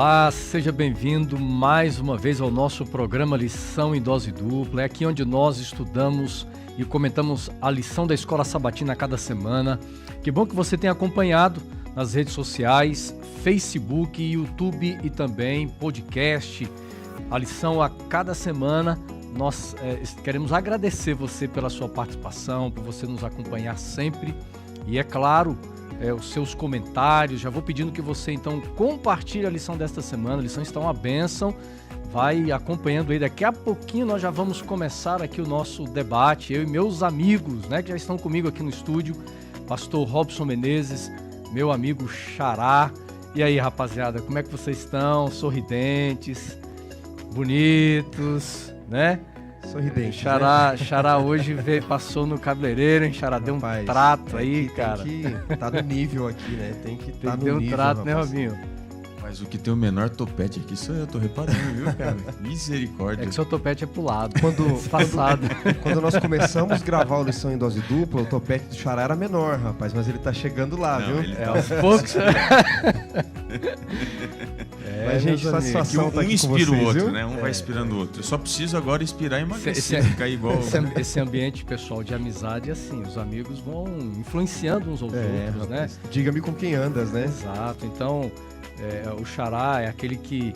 Olá, seja bem-vindo mais uma vez ao nosso programa Lição em Dose Dupla. É aqui onde nós estudamos e comentamos a lição da Escola Sabatina a cada semana. Que bom que você tenha acompanhado nas redes sociais, Facebook, YouTube e também podcast. A lição a cada semana. Nós queremos agradecer você pela sua participação, por você nos acompanhar sempre. E é claro, os seus comentários. Já vou pedindo que você então compartilhe a lição desta semana. A lição está uma bênção. Vai acompanhando aí. Daqui a pouquinho nós já vamos começar aqui o nosso debate. Eu e meus amigos, né, que já estão comigo aqui no estúdio. Pastor Robson Menezes, meu amigo Xará. E aí, rapaziada, como é que vocês estão? Sorridentes, bonitos, né? Sorridente. Xará hoje passou no cabeleireiro, hein? Xará deu um trato aí, cara. Tem que tá no nível aqui, né? Tem que estar no deu nível, um trato, rapaz. né, Robinho? Mas o que tem o menor topete aqui sou eu, tô reparando, viu, cara? Misericórdia. É que seu topete é pro lado. Passado. Quando nós começamos a gravar o Lição em Dose Dupla, o topete do Xará era menor, rapaz, mas ele tá chegando lá, Não, viu? ele tá aos poucos. Mas, gente, satisfação um tá aqui com inspira vocês, o outro, viu? né? Um vai inspirando o outro. Eu só preciso agora inspirar e emagrecer, ficar igual... Esse ambiente pessoal de amizade, assim, os amigos vão influenciando uns aos outros, né? Diga-me com quem andas, né? Exato. Então, o Xará é aquele que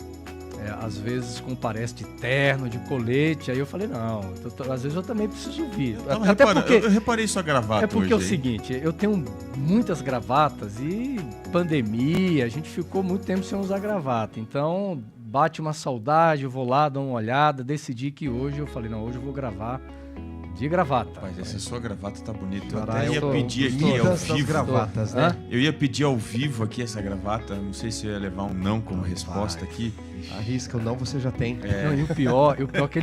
às vezes comparece de terno, de colete. Aí eu falei, não, às vezes eu também preciso vir. Até porque eu reparei sua gravata. É porque hoje, é o seguinte, eu tenho muitas gravatas e pandemia, a gente ficou muito tempo sem usar gravata. Então, bate uma saudade, eu vou lá, dou uma olhada, decidi que hoje, eu falei, não, hoje eu vou gravar de gravata. Rapaz, essa sua gravata tá bonita. Eu Xará, até ia pedir aqui ao vivo. gravatas, né? Eu ia pedir ao vivo aqui essa gravata. Não sei se eu ia levar um não como resposta aqui. Arrisca o não, você já tem. Não, e o pior que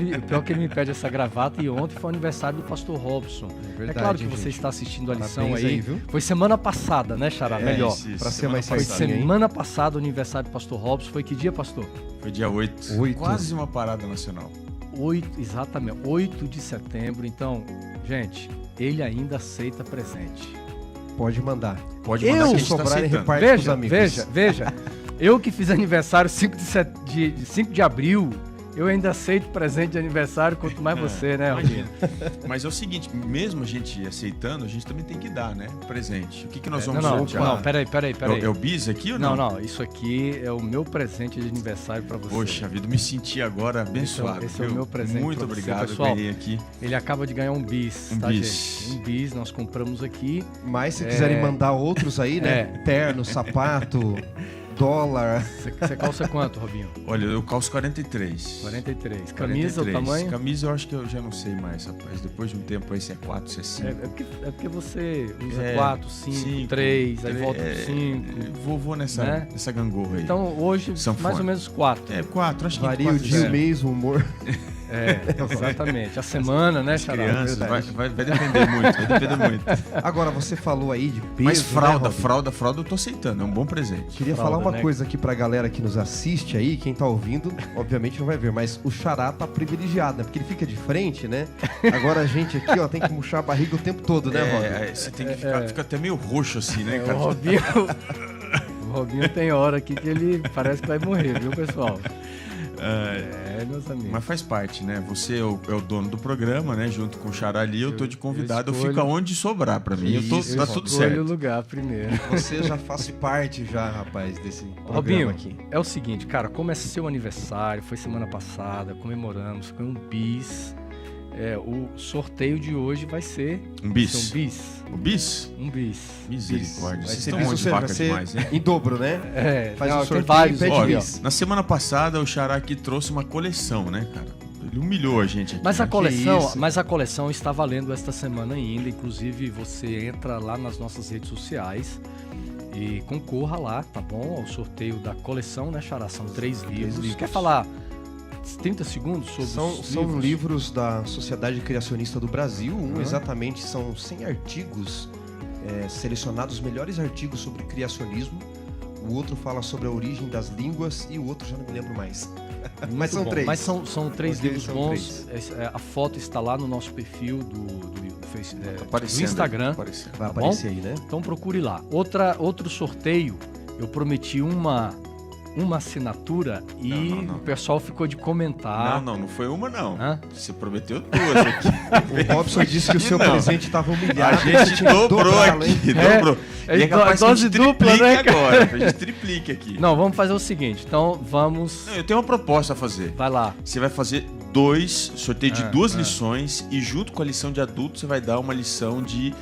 ele me pede essa gravata, e ontem foi o aniversário do pastor Robson. Verdade, claro que gente. você está assistindo a lição Parabéns aí, viu? Foi semana passada, né, Xará? Melhor. Pra ser mais Foi certinho, hein? semana passada o aniversário do pastor Robson. Foi que dia, pastor? Foi dia 8. 8. Quase uma parada nacional. 8 de setembro. Então, gente, ele ainda aceita presente. Pode mandar. Pode mandar que a gente tá sobrar e aceitando. reparte com os amigos. Veja. Eu que fiz aniversário 5 de abril, eu ainda aceito presente de aniversário, quanto mais você, né, Robinho? Mas é o seguinte, mesmo a gente aceitando, a gente também tem que dar, né? Presente. O que nós vamos Não, sortear? peraí. É o bis aqui ou não? Não, isso aqui é o meu presente de aniversário pra você. Poxa vida, me senti agora abençoado. Esse é o meu presente. Muito pra você, obrigado, pessoal. eu ganhei aqui. Ele acaba de ganhar um bis, Um tá, bis. gente? Um bis, nós compramos aqui. Mas se quiserem mandar outros aí, né? Terno, sapato, dólar. Você calça quanto, Robinho? Olha, eu calço 43. 43. Camisa, 43. o tamanho? Camisa eu acho que eu já não sei mais, rapaz. Depois de um tempo aí, se é 4, se é 5. É porque você usa 4, 5, 3, aí volta pro 5. Vou nessa gangorra aí. Então hoje, Sanfona. mais ou menos 4. 4, acho que Varia o 4, dia, o mês, o humor. Exatamente. A semana, né, Xará? crianças, vai depender muito, Agora, você falou aí de peso, Mas né, fralda Robin? eu tô aceitando, é um bom presente. Queria Fralda, falar uma né? coisa aqui pra galera que nos assiste aí, quem tá ouvindo, obviamente não vai ver, mas o Xará tá privilegiado, né? Porque ele fica de frente, né? Agora a gente aqui, ó, tem que murchar a barriga o tempo todo, né, Robin? Você tem que fica até meio roxo assim, né, cara? O Robinho tem hora aqui que ele parece que vai morrer, viu, pessoal? Meus amigos. Mas faz parte, né? Você é o dono do programa, né? Junto com o Xará ali, eu tô de convidado, eu escolho- fico aonde sobrar pra mim. Tá tudo Escolhe o certo. lugar primeiro. Você já faz parte já, rapaz, desse programa Robinho, aqui. é o seguinte, cara, como é seu aniversário, foi semana passada, comemoramos, foi um bis. O sorteio de hoje vai ser Um bis. um bis. O bis? Um bis. Misericórdia. Vai Vocês ser estão bis, ou muito seja, vaca vai ser demais, hein? em dobro, né? Faz Não, um tem sorteio vários e pede aqui, ó. bis. Na semana passada, o Xará aqui trouxe uma coleção, né, cara? Ele humilhou a gente aqui. Mas né? a coleção está valendo esta semana ainda. Inclusive, você entra lá nas nossas redes sociais e concorra lá, tá bom? Ao sorteio da coleção, né, Xará? São 3 livros. Quer falar 30 segundos sobre os São livros da Sociedade Criacionista do Brasil. Exatamente, são 100 artigos selecionados, os melhores artigos sobre criacionismo. O outro fala sobre a origem das línguas e o outro já não me lembro mais. Mas são 3. Mas são 3 Os livros são bons. A foto está lá no nosso perfil do Aparecendo, Instagram. aparecendo. Vai Tá aparecer aí, né? Então procure lá. Outro sorteio, eu prometi uma uma assinatura e Não. o pessoal ficou de comentar. Não foi uma, não. Hã? Você prometeu 2 aqui. O Robson disse que o seu presente estava humilhado. A gente dobrou aqui, dobrou. É E é capaz que a dose gente dupla, triplique né, cara? agora. A gente triplique aqui. Não, vamos fazer o seguinte. Então, vamos... Não, eu tenho uma proposta a fazer. Vai lá. Você vai fazer sorteio de 2 lições e junto com a lição de adulto você vai dar uma lição de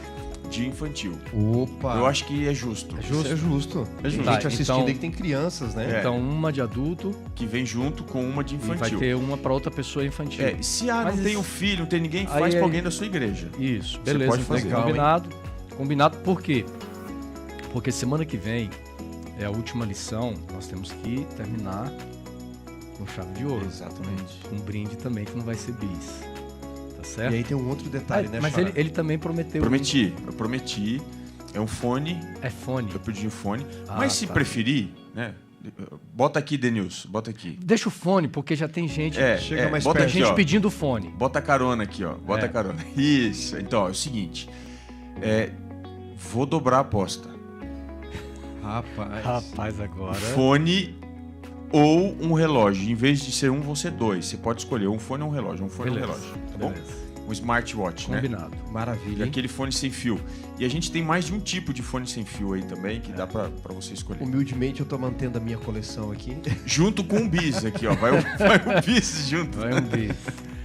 infantil. Opa! Eu acho que é justo. Isso é justo. Tem justo. gente assistindo Então- aí que tem crianças, né? Então, uma de adulto Que vem junto com uma de e vai infantil. ter uma para outra pessoa infantil. Se Mas não tem isso- um filho, não tem ninguém, Aí faz é- pra alguém da sua igreja. Isso, Você beleza. pode Então, fazer. combinado. Combinado por quê? Porque semana que vem é a última lição. Nós temos que terminar com chave de ouro. Exatamente. Com um brinde também, que não vai ser bis. Tá certo? E aí tem um outro detalhe, né, Mas Xará? ele também prometeu. Eu prometi. É um fone, É fone. eu pedi um fone. Ah, Mas se tá. preferir, né? Bota aqui, Denilson, bota aqui. Deixa o fone, porque já tem gente, Chega mais bota tem perto. aqui, gente ó. pedindo o fone. Bota carona aqui, ó. Bota É. carona. Isso. Então, é o seguinte. Vou dobrar a aposta. Rapaz. Agora. Fone ou um relógio. Em vez de ser um, vão ser 2. Você pode escolher um fone ou um relógio. Um fone ou um Beleza. relógio. Tá bom? Beleza. Um smartwatch, né? Combinado. Maravilha, E hein? aquele fone sem fio. E a gente tem mais de um tipo de fone sem fio aí também, que dá pra você escolher. Humildemente eu tô mantendo a minha coleção aqui. Junto com um bis aqui, ó. Vai o bis junto. Vai um bis.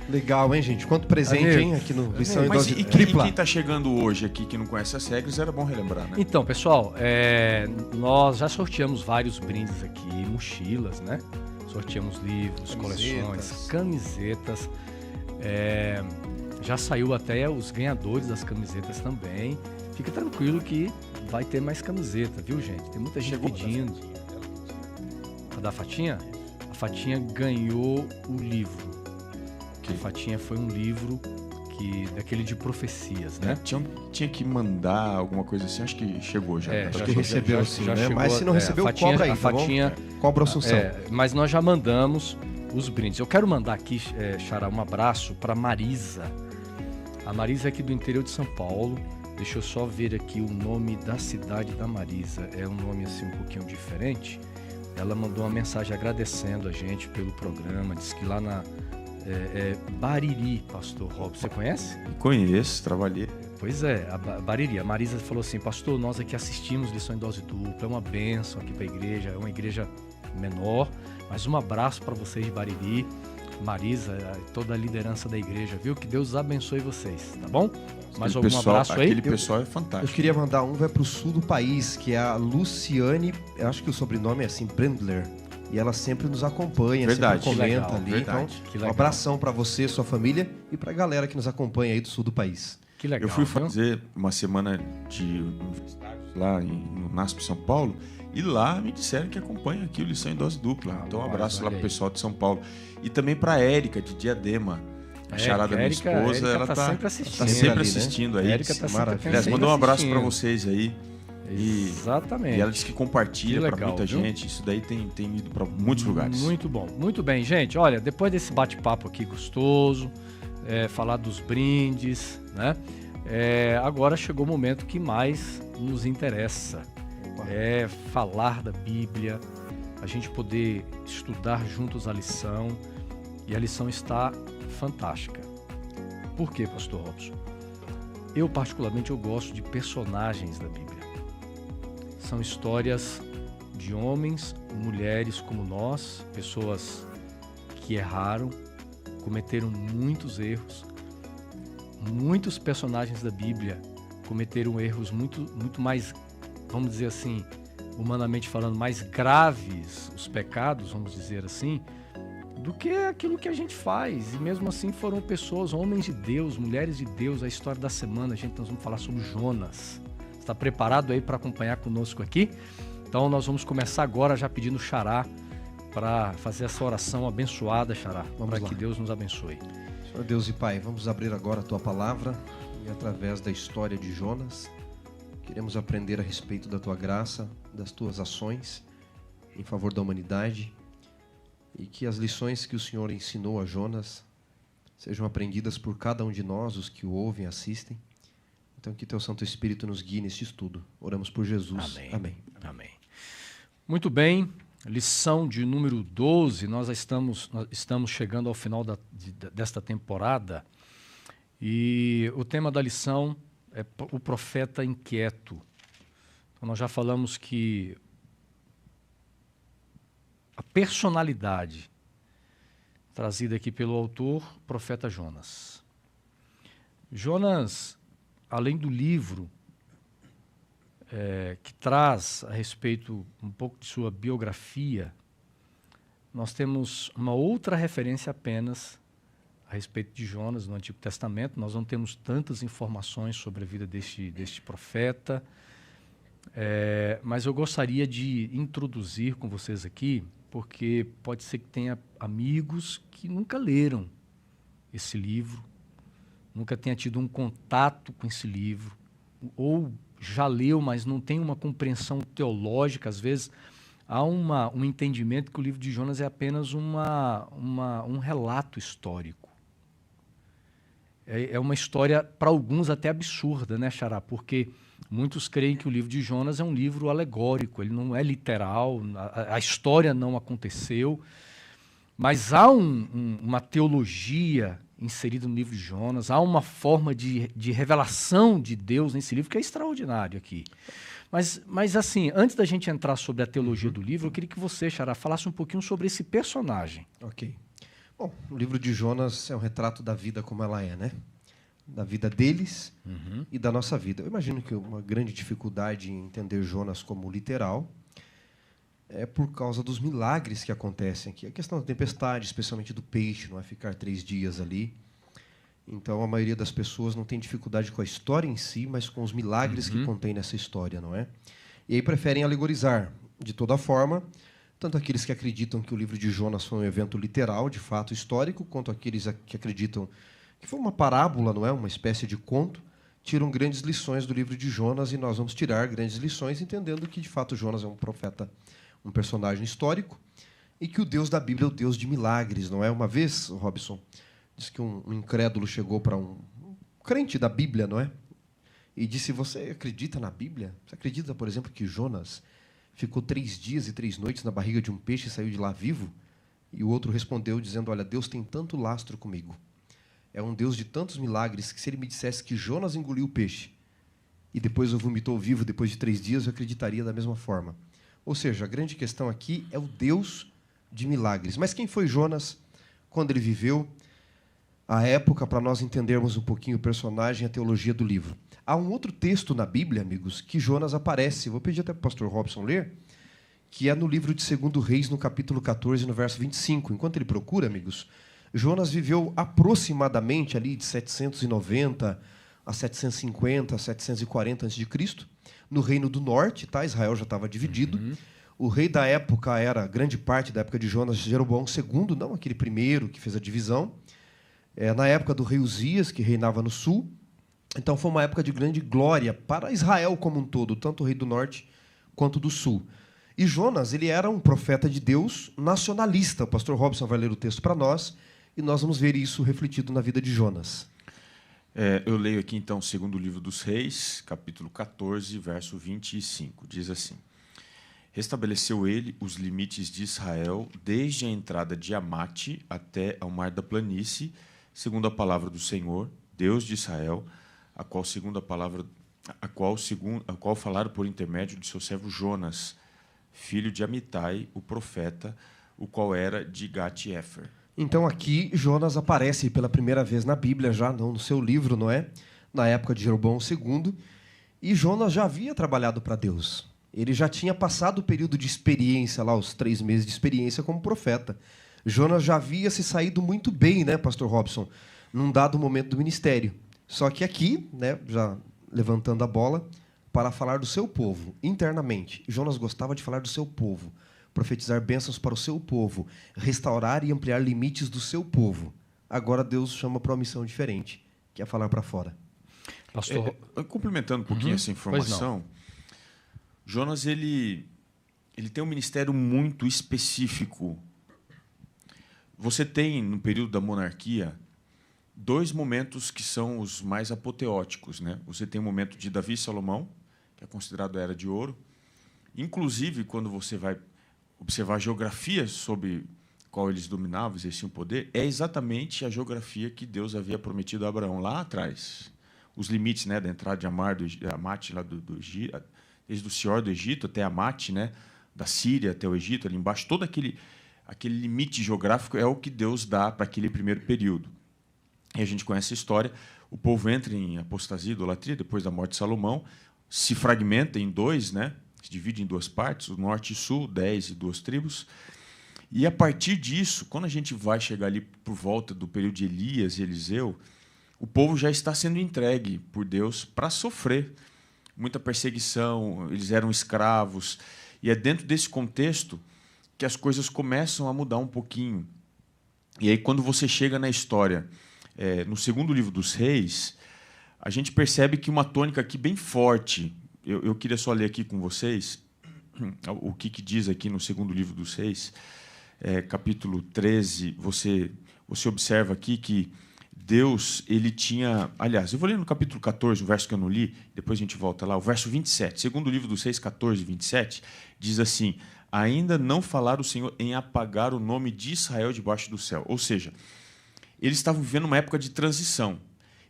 Legal, hein, gente? Quanto presente, Amigo. hein? Aqui no Lição em Mas Dose e Tripla. quem tá chegando hoje aqui que não conhece as regras, era bom relembrar, né? Então, pessoal, nós já sorteamos vários brindes aqui, mochilas, né? Sorteamos livros, coleções, camisetas. Já saiu até os ganhadores das camisetas também. Fica tranquilo que vai ter mais camiseta, viu, gente? Tem muita gente pedindo. A da Fatinha? A Fatinha ganhou o livro. A Fatinha foi um livro daquele de profecias, né? Tinha que mandar alguma coisa assim, acho que chegou já. É, Acho já que recebeu sim, né? chegou, Mas se não recebeu, a Fatinha, cobra aí, a tá bom? Fatinha, Cobra Assunção. mas nós já mandamos os brindes. Eu quero mandar aqui, Xará, um abraço para Marisa. A Marisa é aqui do interior de São Paulo. Deixa eu só ver aqui o nome da cidade da Marisa. É um nome assim um pouquinho diferente. Ela mandou uma mensagem agradecendo a gente pelo programa. Diz que lá na Bariri, pastor Rob. Você conhece? Conheço, trabalhei. Pois é, a Bariri. A Marisa falou assim, pastor, nós aqui assistimos lição em dose dupla. É uma bênção aqui para a igreja. É uma igreja menor. Mas um abraço para vocês de Bariri. Marisa, toda a liderança da igreja, viu? Que Deus abençoe vocês, tá bom? Mais algum abraço aí? Aquele pessoal é fantástico. Eu queria mandar um, vai pro sul do país, que é a Luciane, eu acho que o sobrenome é assim, Brendler. E ela sempre nos acompanha, Verdade. sempre comenta Que legal, ali. verdade. Então, Que um legal. abração pra você, sua família e pra galera que nos acompanha aí do sul do país. Que legal, Eu fui viu? fazer uma semana de universitários lá no NASP São Paulo e lá me disseram que acompanha aqui o Lição em Dose Dupla. Então um abraço lá olha pro aí. pessoal de São Paulo. E também pra Érica, de Diadema. A charada da minha esposa, ela tá tá sempre assistindo. tá sempre ali, né? assistindo aí. Érica tá Maravilha. sempre Aliás, mandou um abraço assistindo. pra vocês aí. E Exatamente. ela disse que compartilha Que pra legal, muita viu? gente. Isso daí tem ido pra muitos lugares. Muito bom, muito bem, gente. Olha, depois desse bate-papo aqui gostoso, falar dos brindes, né? Agora chegou o momento que mais nos interessa. É falar da Bíblia, a gente poder estudar juntos a lição. E a lição está fantástica. Por quê, pastor Robson? Eu, particularmente, eu gosto de personagens da Bíblia. São histórias de homens, mulheres como nós, pessoas que erraram, cometeram muitos erros. Muitos personagens da Bíblia cometeram erros muito mais, vamos dizer assim, humanamente falando, mais graves, os pecados, vamos dizer assim, do que aquilo que a gente faz. E mesmo assim foram pessoas, homens de Deus, mulheres de Deus. A história da semana, nós vamos falar sobre Jonas. Está preparado aí para acompanhar conosco aqui? Então nós vamos começar agora já pedindo Xará para fazer essa oração abençoada, Xará, para que Deus nos abençoe. Senhor Deus e Pai, vamos abrir agora a Tua Palavra e através da história de Jonas, queremos aprender a respeito da Tua graça, das Tuas ações em favor da humanidade e que as lições que o Senhor ensinou a Jonas sejam aprendidas por cada um de nós, os que o ouvem e assistem. Então que Teu Santo Espírito nos guie neste estudo. Oramos por Jesus. Amém. Amém. Amém. Muito bem, lição de número 12, nós estamos chegando ao final desta temporada, e o tema da lição é o profeta inquieto. Então, nós já falamos que a personalidade trazida aqui pelo autor, profeta Jonas. Jonas, além do livro que traz a respeito um pouco de sua biografia, nós temos uma outra referência apenas a respeito de Jonas no Antigo Testamento. Nós não temos tantas informações sobre a vida deste profeta, mas eu gostaria de introduzir com vocês aqui, porque pode ser que tenha amigos que nunca leram esse livro, nunca tenha tido um contato com esse livro, ou já leu, mas não tem uma compreensão teológica. Às vezes há um entendimento que o livro de Jonas é apenas um relato histórico. É uma história, para alguns, até absurda, né, Xará? Porque muitos creem que o livro de Jonas é um livro alegórico, ele não é literal, a história não aconteceu, mas há uma teologia inserida no livro de Jonas, há uma forma de revelação de Deus nesse livro que é extraordinário aqui. Mas assim, antes da gente entrar sobre a teologia do livro, eu queria que você, Xará, falasse um pouquinho sobre esse personagem. Ok. Bom, o livro de Jonas é um retrato da vida como ela é, né? Da vida deles e da nossa vida. Eu imagino que uma grande dificuldade em entender Jonas como literal é por causa dos milagres que acontecem aqui. A questão da tempestade, especialmente do peixe, não é ficar 3 dias ali. Então, a maioria das pessoas não tem dificuldade com a história em si, mas com os milagres que contém nessa história, não é? E aí preferem alegorizar de toda forma, tanto aqueles que acreditam que o livro de Jonas foi um evento literal, de fato histórico, quanto aqueles que acreditam que foi uma parábola, não é? Uma espécie de conto, tiram grandes lições do livro de Jonas, e nós vamos tirar grandes lições entendendo que, de fato, Jonas é um profeta, um personagem histórico, e que o Deus da Bíblia é o Deus de milagres, não é? Uma vez, Robson, diz que um incrédulo chegou para um crente da Bíblia, não é? E disse: você acredita na Bíblia? Você acredita, por exemplo, que Jonas ficou 3 dias e 3 noites na barriga de um peixe e saiu de lá vivo? E o outro respondeu dizendo: olha, Deus tem tanto lastro comigo. É um Deus de tantos milagres que, se ele me dissesse que Jonas engoliu o peixe e depois o vomitou vivo depois de 3 dias, eu acreditaria da mesma forma. Ou seja, a grande questão aqui é o Deus de milagres. Mas quem foi Jonas quando ele viveu? A época, para nós entendermos um pouquinho o personagem e a teologia do livro. Há um outro texto na Bíblia, amigos, que Jonas aparece. Vou pedir até para o pastor Robson ler, que é no livro de 2 Reis, no capítulo 14, no verso 25. Enquanto ele procura, amigos, Jonas viveu aproximadamente ali de 790 a 750, 740 a.C., no Reino do Norte, tá? Israel já estava dividido. O rei da época era, grande parte da época de Jonas, Jeroboão II, não aquele primeiro que fez a divisão. Na época do rei Uzias, que reinava no sul. Então foi uma época de grande glória para Israel como um todo, tanto o rei do norte quanto do sul. E Jonas, ele era um profeta de Deus nacionalista. O pastor Robson vai ler o texto para nós, e nós vamos ver isso refletido na vida de Jonas. Eu leio aqui, então, o segundo livro dos Reis, capítulo 14, verso 25. Diz assim: restabeleceu ele os limites de Israel desde a entrada de Amate até ao mar da planície, segundo a palavra do Senhor, Deus de Israel, a qual falaram por intermédio de seu servo Jonas, filho de Amitai, o profeta, o qual era de Gat-Hefer. Então aqui Jonas aparece pela primeira vez na Bíblia, já não no seu livro, não é? Na época de Jeroboão II. E Jonas já havia trabalhado para Deus. Ele já tinha passado o período de experiência, lá os 3 meses de experiência como profeta. Jonas já havia se saído muito bem, né, pastor Robson, num dado momento do ministério. Só que aqui, né, já levantando a bola, para falar do seu povo, internamente. Jonas gostava de falar do seu povo, profetizar bênçãos para o seu povo, restaurar e ampliar limites do seu povo. Agora Deus chama para uma missão diferente, que é falar para fora. Pastor... complementando um pouquinho essa informação, Jonas ele tem um ministério muito específico. Você tem, no período da monarquia, 2 momentos que são os mais apoteóticos, né? Você tem o momento de Davi e Salomão, que é considerado a Era de Ouro. Inclusive, quando você vai observar a geografia sobre qual eles dominavam, exerciam poder, é exatamente a geografia que Deus havia prometido a Abraão lá atrás. Os limites, né, da entrada de Amate, lá do Egito, desde o Sior do Egito até Amate, né, da Síria até o Egito, ali embaixo, todo aquele limite geográfico é o que Deus dá para aquele primeiro período. E a gente conhece a história. O povo entra em apostasia, idolatria, depois da morte de Salomão, se fragmenta em dois, né, se divide em duas partes, o norte e sul, 10 e 2 tribos. E, a partir disso, quando a gente vai chegar ali por volta do período de Elias e Eliseu, o povo já está sendo entregue por Deus para sofrer muita perseguição, eles eram escravos. E é dentro desse contexto que as coisas começam a mudar um pouquinho. E aí, quando você chega na história, no segundo livro dos Reis, a gente percebe que uma tônica aqui bem forte. Eu queria só ler aqui com vocês o que diz aqui no segundo livro dos Reis, capítulo 13. Você observa aqui que Deus, ele tinha... Aliás, eu vou ler no capítulo 14, o verso que eu não li, depois a gente volta lá, o verso 27. Segundo livro dos Reis, 14, 27, diz assim: ainda não falara o Senhor em apagar o nome de Israel debaixo do céu. Ou seja, eles estavam vivendo uma época de transição.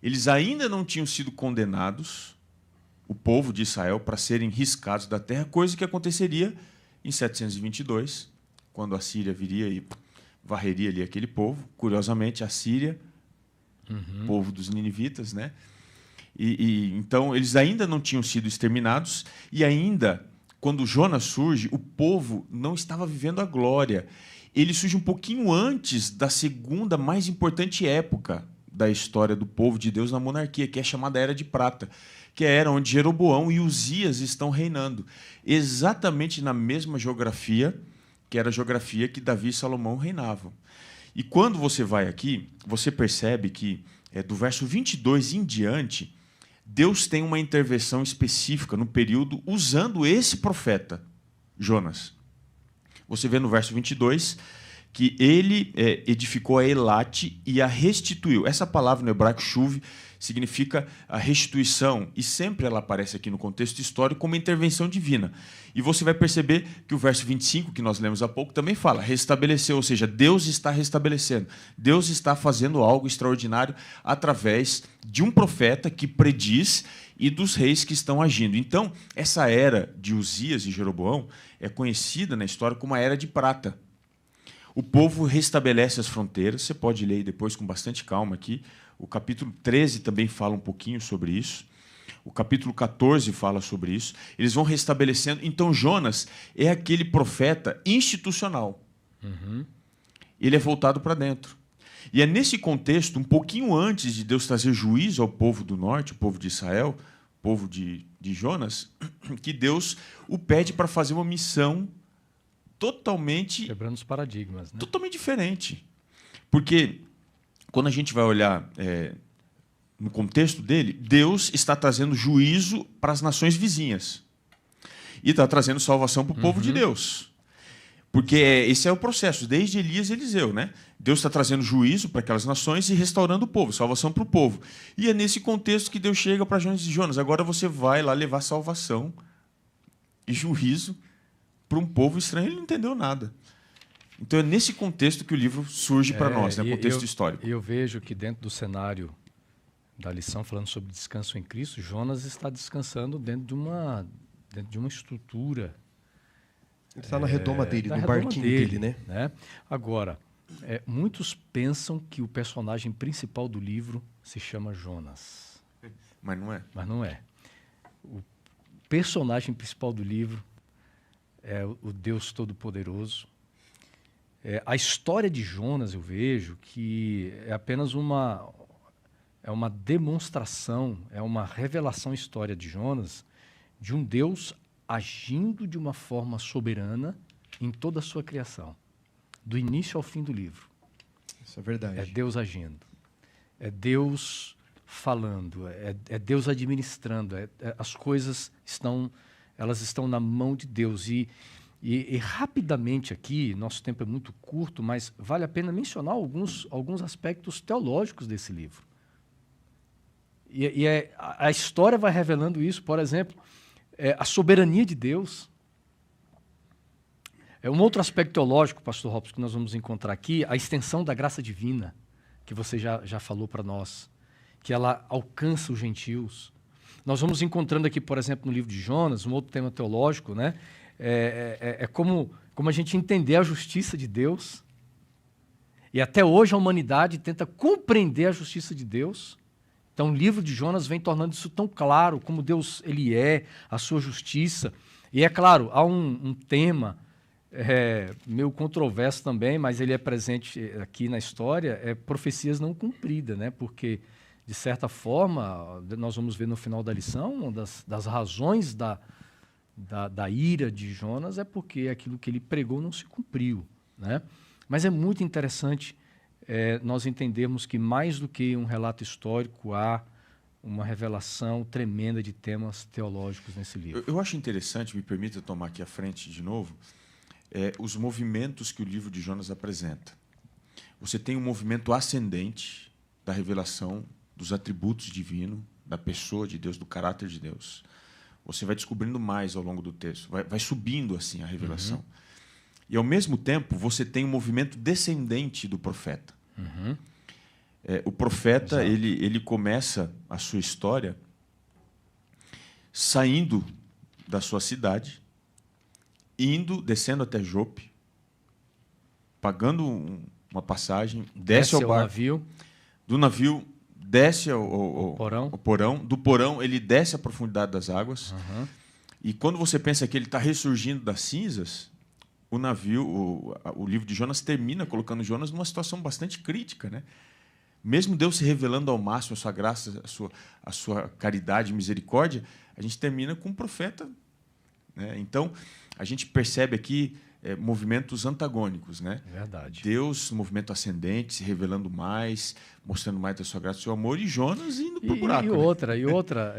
Eles ainda não tinham sido condenados, o povo de Israel, para serem riscados da terra, coisa que aconteceria em 722, quando a Síria viria e varreria ali aquele povo. Curiosamente, a Síria, povo dos ninivitas, né? Então, eles ainda não tinham sido exterminados, e ainda, quando Jonas surge, o povo não estava vivendo a glória. Ele surge um pouquinho antes da segunda mais importante época da história do povo de Deus na monarquia, que é chamada Era de Prata, que é a era onde Jeroboão e Uzias estão reinando, exatamente na mesma geografia, que era a geografia que Davi e Salomão reinavam. E quando você vai aqui, você percebe que, do verso 22 em diante, Deus tem uma intervenção específica no período usando esse profeta, Jonas. Você vê no verso 22 que ele edificou a Elate e a restituiu. Essa palavra no hebraico shuv significa a restituição, e sempre ela aparece aqui no contexto histórico como intervenção divina. E você vai perceber que o verso 25, que nós lemos há pouco, também fala restabeleceu, ou seja, Deus está restabelecendo. Deus está fazendo algo extraordinário através de um profeta que prediz e dos reis que estão agindo. Então, essa era de Uzias e Jeroboão é conhecida na história como a Era de Prata. O povo restabelece as fronteiras, você pode ler depois com bastante calma aqui. O capítulo 13 também fala um pouquinho sobre isso. O capítulo 14 fala sobre isso. Eles vão restabelecendo. Então, Jonas é aquele profeta institucional. Ele é voltado para dentro. E é nesse contexto, um pouquinho antes de Deus trazer juízo ao povo do norte, o povo de Israel, o povo de Jonas, que Deus o pede para fazer uma missão totalmente... Quebrando os paradigmas, né? Totalmente diferente. Porque, quando a gente vai olhar no contexto dele, Deus está trazendo juízo para as nações vizinhas. E está trazendo salvação para o povo de Deus. Porque esse é o processo, desde Elias e Eliseu, né? Deus está trazendo juízo para aquelas nações e restaurando o povo, salvação para o povo. E é nesse contexto que Deus chega para Jonas e diz: Jonas, agora você vai lá levar salvação e juízo para um povo estranho. Ele não entendeu nada. Então é nesse contexto que o livro surge para nós, né? Contexto histórico. E eu vejo que dentro do cenário da lição, falando sobre descanso em Cristo, Jonas está descansando dentro de uma estrutura. Ele está na redoma dele, no barquinho dele, né? Agora, muitos pensam que o personagem principal do livro se chama Jonas. Mas não é. Mas não é. O personagem principal do livro é o Deus Todo-Poderoso. A história de Jonas, eu vejo que é apenas uma demonstração, é uma revelação história de Jonas, de um Deus agindo de uma forma soberana em toda a sua criação, do início ao fim do livro. Isso é verdade. É Deus agindo, é Deus falando, é Deus administrando, as coisas estão na mão de Deus. E rapidamente aqui, nosso tempo é muito curto, mas vale a pena mencionar alguns aspectos teológicos desse livro. A história vai revelando isso. Por exemplo, a soberania de Deus. Um outro aspecto teológico, pastor Robson, que nós vamos encontrar aqui, a extensão da graça divina, que você já falou para nós, que ela alcança os gentios. Nós vamos encontrando aqui, por exemplo, no livro de Jonas, um outro tema teológico, né? Como a gente entender a justiça de Deus. E até hoje a humanidade tenta compreender a justiça de Deus. Então o livro de Jonas vem tornando isso tão claro, como Deus ele é, a sua justiça. E é claro, há um tema meio controverso também, mas ele é presente aqui na história, profecias não cumpridas, né? Porque, de certa forma, nós vamos ver no final da lição, uma das razões da ira de Jonas é porque aquilo que ele pregou não se cumpriu, né? Mas é muito interessante nós entendermos que, mais do que um relato histórico, há uma revelação tremenda de temas teológicos nesse livro. Eu acho interessante, me permita tomar aqui à frente de novo, os movimentos que o livro de Jonas apresenta. Você tem um movimento ascendente da revelação dos atributos divinos, da pessoa de Deus, do caráter de Deus. Você vai descobrindo mais ao longo do texto, vai subindo assim a revelação. E, ao mesmo tempo, você tem um movimento descendente do profeta. O profeta, ele começa a sua história saindo da sua cidade, descendo até Jope, pagando uma passagem, desce ao barco, do navio desce ao porão, do porão ele desce à profundidade das águas, e quando você pensa que ele está ressurgindo das cinzas, o livro de Jonas termina colocando Jonas numa situação bastante crítica, né? Mesmo Deus se revelando ao máximo a sua graça, a sua caridade e misericórdia, a gente termina com um profeta, né? Então, a gente percebe aqui movimentos antagônicos, né? Verdade. Deus, movimento ascendente, se revelando mais, mostrando mais da sua graça e do seu amor, e Jonas indo para o buraco. E outra,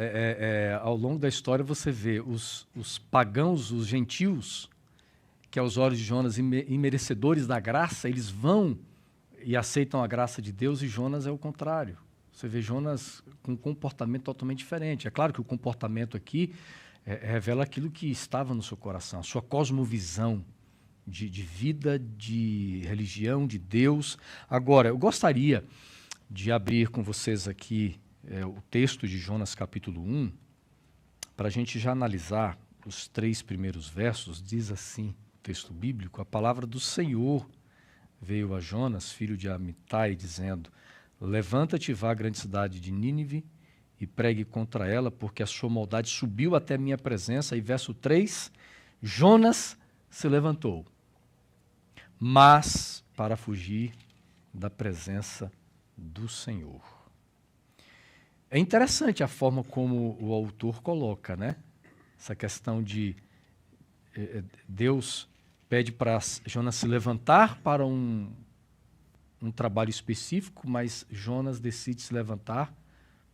ao longo da história você vê os pagãos, os gentios, que aos olhos de Jonas imerecedores da graça, eles vão e aceitam a graça de Deus, e Jonas é o contrário. Você vê Jonas com um comportamento totalmente diferente. É claro que o comportamento aqui revela aquilo que estava no seu coração, a sua cosmovisão de vida, de religião, de Deus. Agora, eu gostaria de abrir com vocês aqui o texto de Jonas capítulo 1, para a gente já analisar os 3 primeiros versos. Diz assim o texto bíblico: a palavra do Senhor veio a Jonas, filho de Amitai, dizendo: levanta-te e vá à grande cidade de Nínive e pregue contra ela, porque a sua maldade subiu até a minha presença. E verso 3, Jonas se levantou, mas para fugir da presença do Senhor. É interessante a forma como o autor coloca, né? Essa questão de Deus pede para Jonas se levantar para um trabalho específico, mas Jonas decide se levantar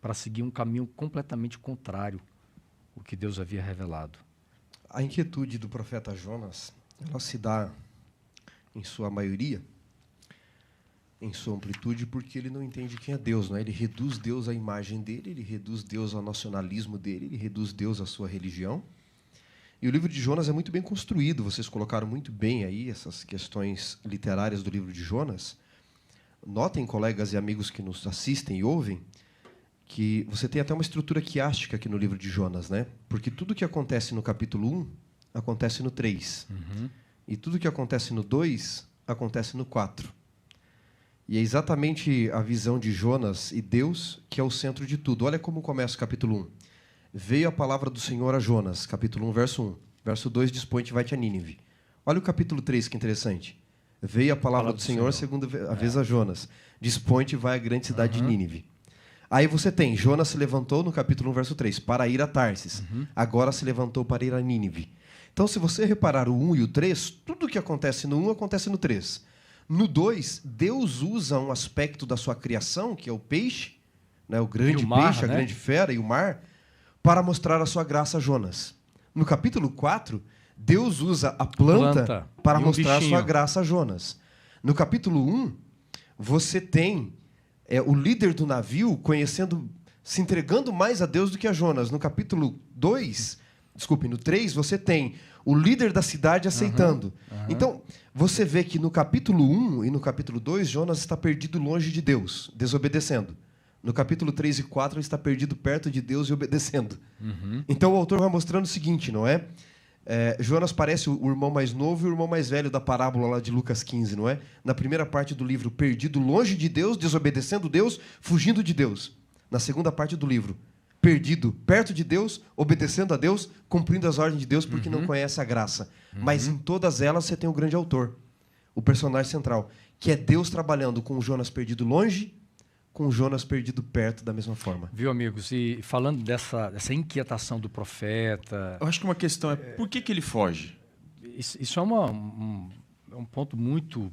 para seguir um caminho completamente contrário ao que Deus havia revelado. A inquietude do profeta Jonas, ela se dá, em sua maioria, em sua amplitude, porque ele não entende quem é Deus, não é? Ele reduz Deus à imagem dele, ele reduz Deus ao nacionalismo dele, ele reduz Deus à sua religião. E o livro de Jonas é muito bem construído, vocês colocaram muito bem aí essas questões literárias do livro de Jonas. Notem, colegas e amigos que nos assistem e ouvem, que você tem até uma estrutura quiástica aqui no livro de Jonas, né? Porque tudo que acontece no capítulo 1 acontece no 3. E tudo que acontece no 2 acontece no 4. E é exatamente a visão de Jonas e Deus que é o centro de tudo. Olha como começa o capítulo 1. Veio a palavra do Senhor a Jonas, capítulo 1, verso 1. Verso 2, dispõe-te e vai-te a Nínive. Olha o capítulo 3, que interessante. Veio a palavra do Senhor segunda vez a Jonas. Dispõe-te e vai à grande cidade de Nínive. Aí você tem, Jonas se levantou no capítulo 1, verso 3, para ir a Tarsis. Agora se levantou para ir a Nínive. Então, se você reparar o 1 e o 3, tudo que acontece no 1 acontece no 3. No 2, Deus usa um aspecto da sua criação, que é o peixe, né, o grande peixe, a grande fera e o mar, para mostrar a sua graça a Jonas. No capítulo 4, Deus usa a planta para mostrar a sua graça a Jonas. No capítulo 1, você tem o líder do navio se entregando mais a Deus do que a Jonas. No capítulo 2, Desculpe, no 3 você tem o líder da cidade aceitando. Então, você vê que no capítulo 1 e no capítulo 2, Jonas está perdido longe de Deus, desobedecendo. No capítulo 3 e 4, ele está perdido perto de Deus e obedecendo. Então, o autor vai mostrando o seguinte, não é? Jonas parece o irmão mais novo e o irmão mais velho da parábola lá de Lucas 15, não é? Na primeira parte do livro, perdido longe de Deus, desobedecendo Deus, fugindo de Deus. Na segunda parte do livro, perdido perto de Deus, obedecendo a Deus, cumprindo as ordens de Deus porque não conhece a graça. Mas em todas elas você tem o grande autor, o personagem central, que é Deus trabalhando com o Jonas perdido longe, com o Jonas perdido perto da mesma forma. Viu, amigos? E falando dessa inquietação do profeta... Eu acho que uma questão é por que ele foge? Isso é um ponto muito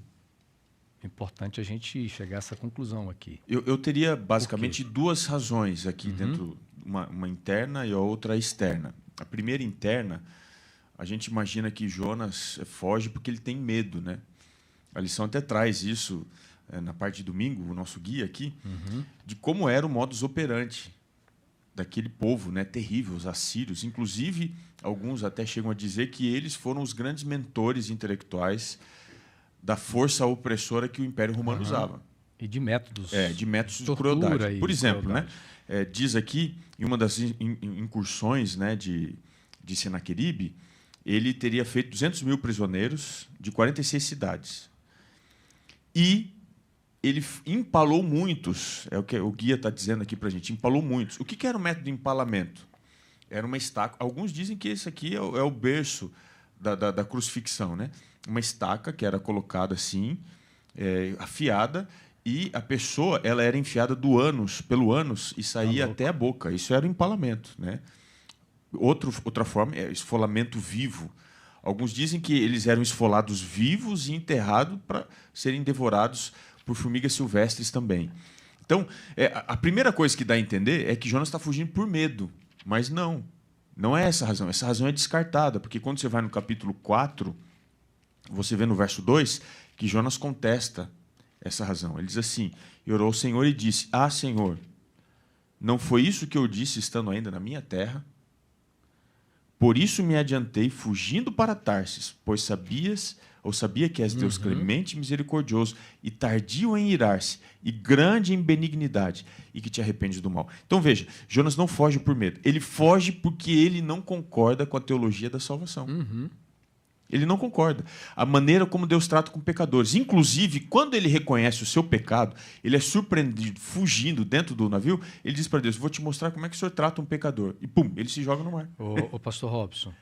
importante a gente chegar a essa conclusão aqui. Eu teria basicamente duas razões aqui dentro, uma interna e a outra externa. A primeira interna, a gente imagina que Jonas foge porque ele tem medo, né? A lição até traz isso na parte de domingo, o nosso guia aqui, de como era o modus operandi daquele povo, né, terrível, os assírios. Inclusive, alguns até chegam a dizer que eles foram os grandes mentores intelectuais da força opressora que o Império Romano usava. E de métodos. De métodos de crueldade. Por exemplo, né, diz aqui, em uma das incursões, né, de Senaqueribe, ele teria feito 200 mil prisioneiros de 46 cidades. E ele empalou muitos, é o que o guia está dizendo aqui para a gente, empalou muitos. O que era o método de empalamento? Era uma estaca. Alguns dizem que esse aqui é o berço da crucifixão, né? Uma estaca que era colocada assim, afiada, e a pessoa ela era enfiada pelo ânus e saía até a boca. Isso era o empalamento, né? Outra forma é esfolamento vivo. Alguns dizem que eles eram esfolados vivos e enterrados para serem devorados por formigas silvestres também. Então, a primeira coisa que dá a entender é que Jonas está fugindo por medo. Mas não é essa a razão. Essa razão é descartada, porque quando você vai no capítulo 4, você vê no verso 2 que Jonas contesta essa razão. Ele diz assim: e orou ao Senhor e disse: Senhor, não foi isso que eu disse estando ainda na minha terra? Por isso me adiantei, fugindo para Tarsis, pois sabia que és Deus clemente e misericordioso, e tardio em irar-se, e grande em benignidade, e que te arrependes do mal. Então veja, Jonas não foge por medo. Ele foge porque ele não concorda com a teologia da salvação. Ele não concorda. A maneira como Deus trata com pecadores. Inclusive, quando ele reconhece o seu pecado, ele é surpreendido, fugindo dentro do navio, ele diz para Deus: vou te mostrar como é que o Senhor trata um pecador. E pum, ele se joga no mar. Ô pastor Robson,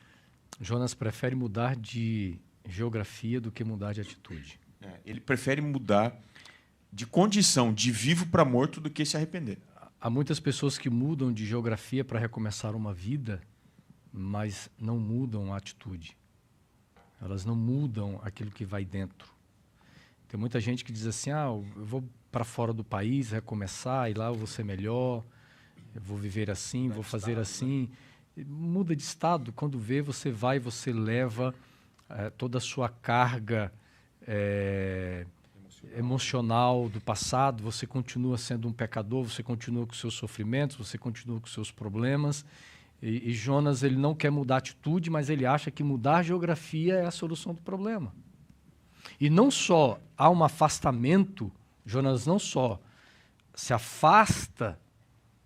Jonas prefere mudar de geografia do que mudar de atitude. Ele prefere mudar de condição de vivo para morto do que se arrepender. Há muitas pessoas que mudam de geografia para recomeçar uma vida, mas não mudam a atitude. Elas não mudam aquilo que vai dentro. Tem muita gente que diz assim: eu vou para fora do país, recomeçar, e lá eu vou ser melhor, eu vou viver assim, vou fazer assim. Muda de estado. Quando vê, você vai, você leva toda a sua carga emocional do passado, você continua sendo um pecador, você continua com seus sofrimentos, você continua com seus problemas. E Jonas, ele não quer mudar a atitude, mas ele acha que mudar a geografia é a solução do problema. E não só há um afastamento, Jonas não só se afasta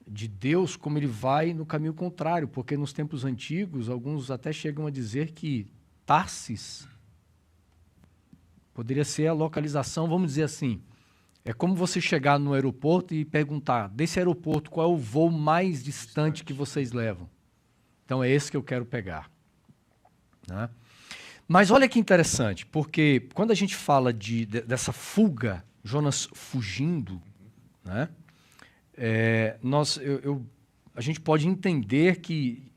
de Deus, como ele vai no caminho contrário, porque nos tempos antigos, alguns até chegam a dizer que Tarsis poderia ser a localização, vamos dizer assim, é como você chegar no aeroporto e perguntar: desse aeroporto, qual é o voo mais distante que vocês levam? Então é esse que eu quero pegar. Né? Mas olha que interessante, porque quando a gente fala dessa fuga, Jonas fugindo, né? A gente pode entender que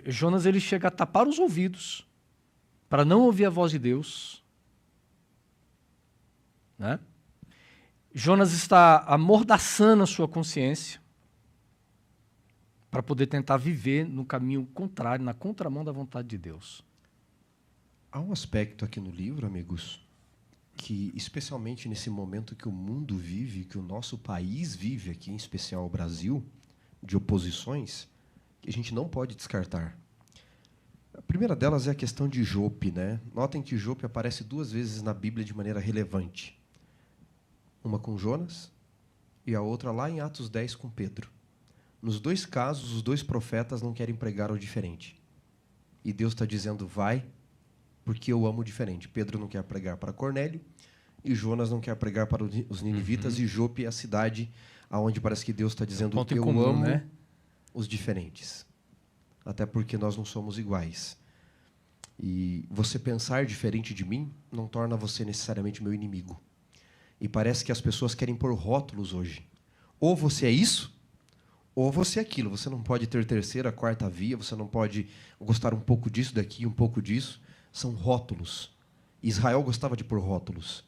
Jonas ele chega a tapar os ouvidos para não ouvir a voz de Deus. Né? Jonas está amordaçando a sua consciência para poder tentar viver no caminho contrário, na contramão da vontade de Deus. Há um aspecto aqui no livro, amigos, que especialmente nesse momento que o mundo vive, que o nosso país vive aqui, em especial o Brasil, de oposições, que a gente não pode descartar. A primeira delas é a questão de Jope, né? Notem que Jope aparece 2 vezes na Bíblia de maneira relevante. Uma com Jonas e a outra lá em Atos 10 com Pedro. Nos 2 casos, os 2 profetas não querem pregar o diferente. E Deus está dizendo, vai, porque eu amo o diferente. Pedro não quer pregar para Cornélio e Jonas não quer pregar para os ninivitas. E Jope é a cidade onde parece que Deus está dizendo, eu amo, né, os diferentes. Até porque nós não somos iguais. E você pensar diferente de mim não torna você necessariamente meu inimigo. E parece que as pessoas querem pôr rótulos hoje. Ou você é isso, ou você é aquilo. Você não pode ter 3ª, 4ª via, você não pode gostar um pouco disso daqui, um pouco disso. São rótulos. Israel gostava de pôr rótulos.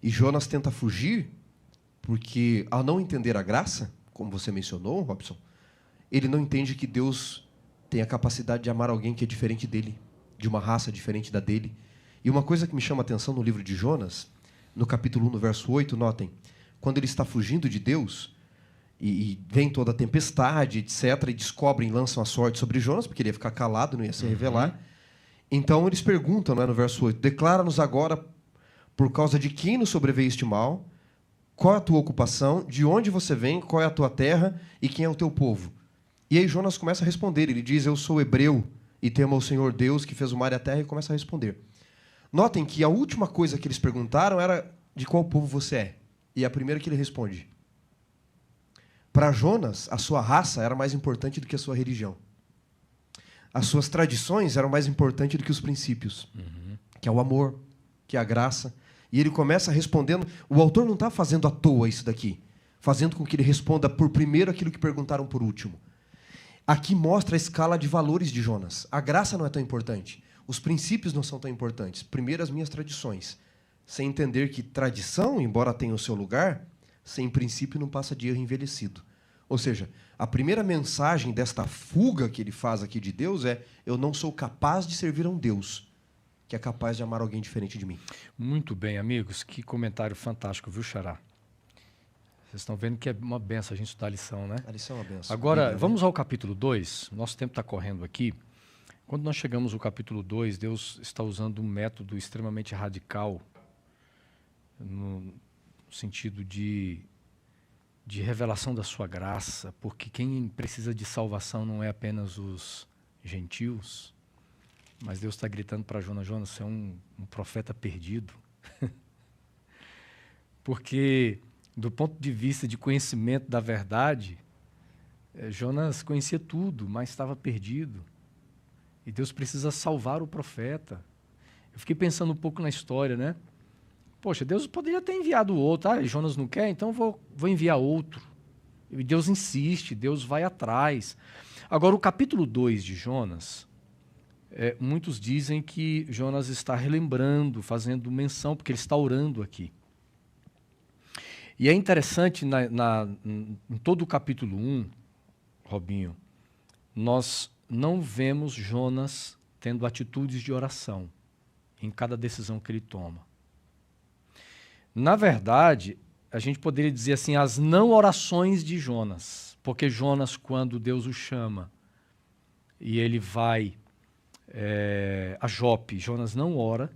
E Jonas tenta fugir porque, ao não entender a graça, como você mencionou, Robson, ele não entende que Deus tem a capacidade de amar alguém que é diferente dele, de uma raça diferente da dele. E uma coisa que me chama a atenção no livro de Jonas, no capítulo 1, no verso 8, notem, quando ele está fugindo de Deus, e vem toda a tempestade, etc., e descobrem, lançam a sorte sobre Jonas, porque ele ia ficar calado, não ia se revelar. Então eles perguntam, no verso 8, declara-nos agora, por causa de quem nos sobreveio este mal, qual é a tua ocupação, de onde você vem, qual é a tua terra e quem é o teu povo. E aí Jonas começa a responder, ele diz, eu sou hebreu e temo ao Senhor Deus que fez o mar e a terra, e começa a responder. Notem que a última coisa que eles perguntaram era de qual povo você é. E é a primeira que ele responde. Para Jonas, a sua raça era mais importante do que a sua religião. As suas tradições eram mais importantes do que os princípios, que é o amor, que é a graça. E ele começa respondendo. O autor não está fazendo à toa isso daqui, fazendo com que ele responda por primeiro aquilo que perguntaram por último. Aqui mostra a escala de valores de Jonas. A graça não é tão importante. Os princípios não são tão importantes. Primeiro, as minhas tradições. Sem entender que tradição, embora tenha o seu lugar, sem princípio não passa de erro envelhecido. Ou seja, a primeira mensagem desta fuga que ele faz aqui de Deus é: eu não sou capaz de servir a um Deus que é capaz de amar alguém diferente de mim. Muito bem, amigos. Que comentário fantástico, viu, Xará? Vocês estão vendo que é uma benção a gente estudar a lição, né? A lição é uma benção. Agora, Bíblia, vamos ao capítulo 2. Nosso tempo está correndo aqui. Quando nós chegamos ao capítulo 2, Deus está usando um método extremamente radical no sentido de revelação da sua graça, porque quem precisa de salvação não é apenas os gentios, mas Deus está gritando para Jonas, Jonas, você é um profeta perdido. Porque, do ponto de vista de conhecimento da verdade, Jonas conhecia tudo, mas estava perdido. E Deus precisa salvar o profeta. Eu fiquei pensando um pouco na história, né? Poxa, Deus poderia ter enviado outro. Ah, Jonas não quer, então vou enviar outro. E Deus insiste, Deus vai atrás. Agora, o capítulo 2 de Jonas, muitos dizem que Jonas está relembrando, fazendo menção, porque ele está orando aqui. E é interessante, em todo o capítulo 1, Robinho, nós não vemos Jonas tendo atitudes de oração em cada decisão que ele toma. Na verdade, a gente poderia dizer assim, as não orações de Jonas, porque Jonas, quando Deus o chama e ele vai a Jope, Jonas não ora.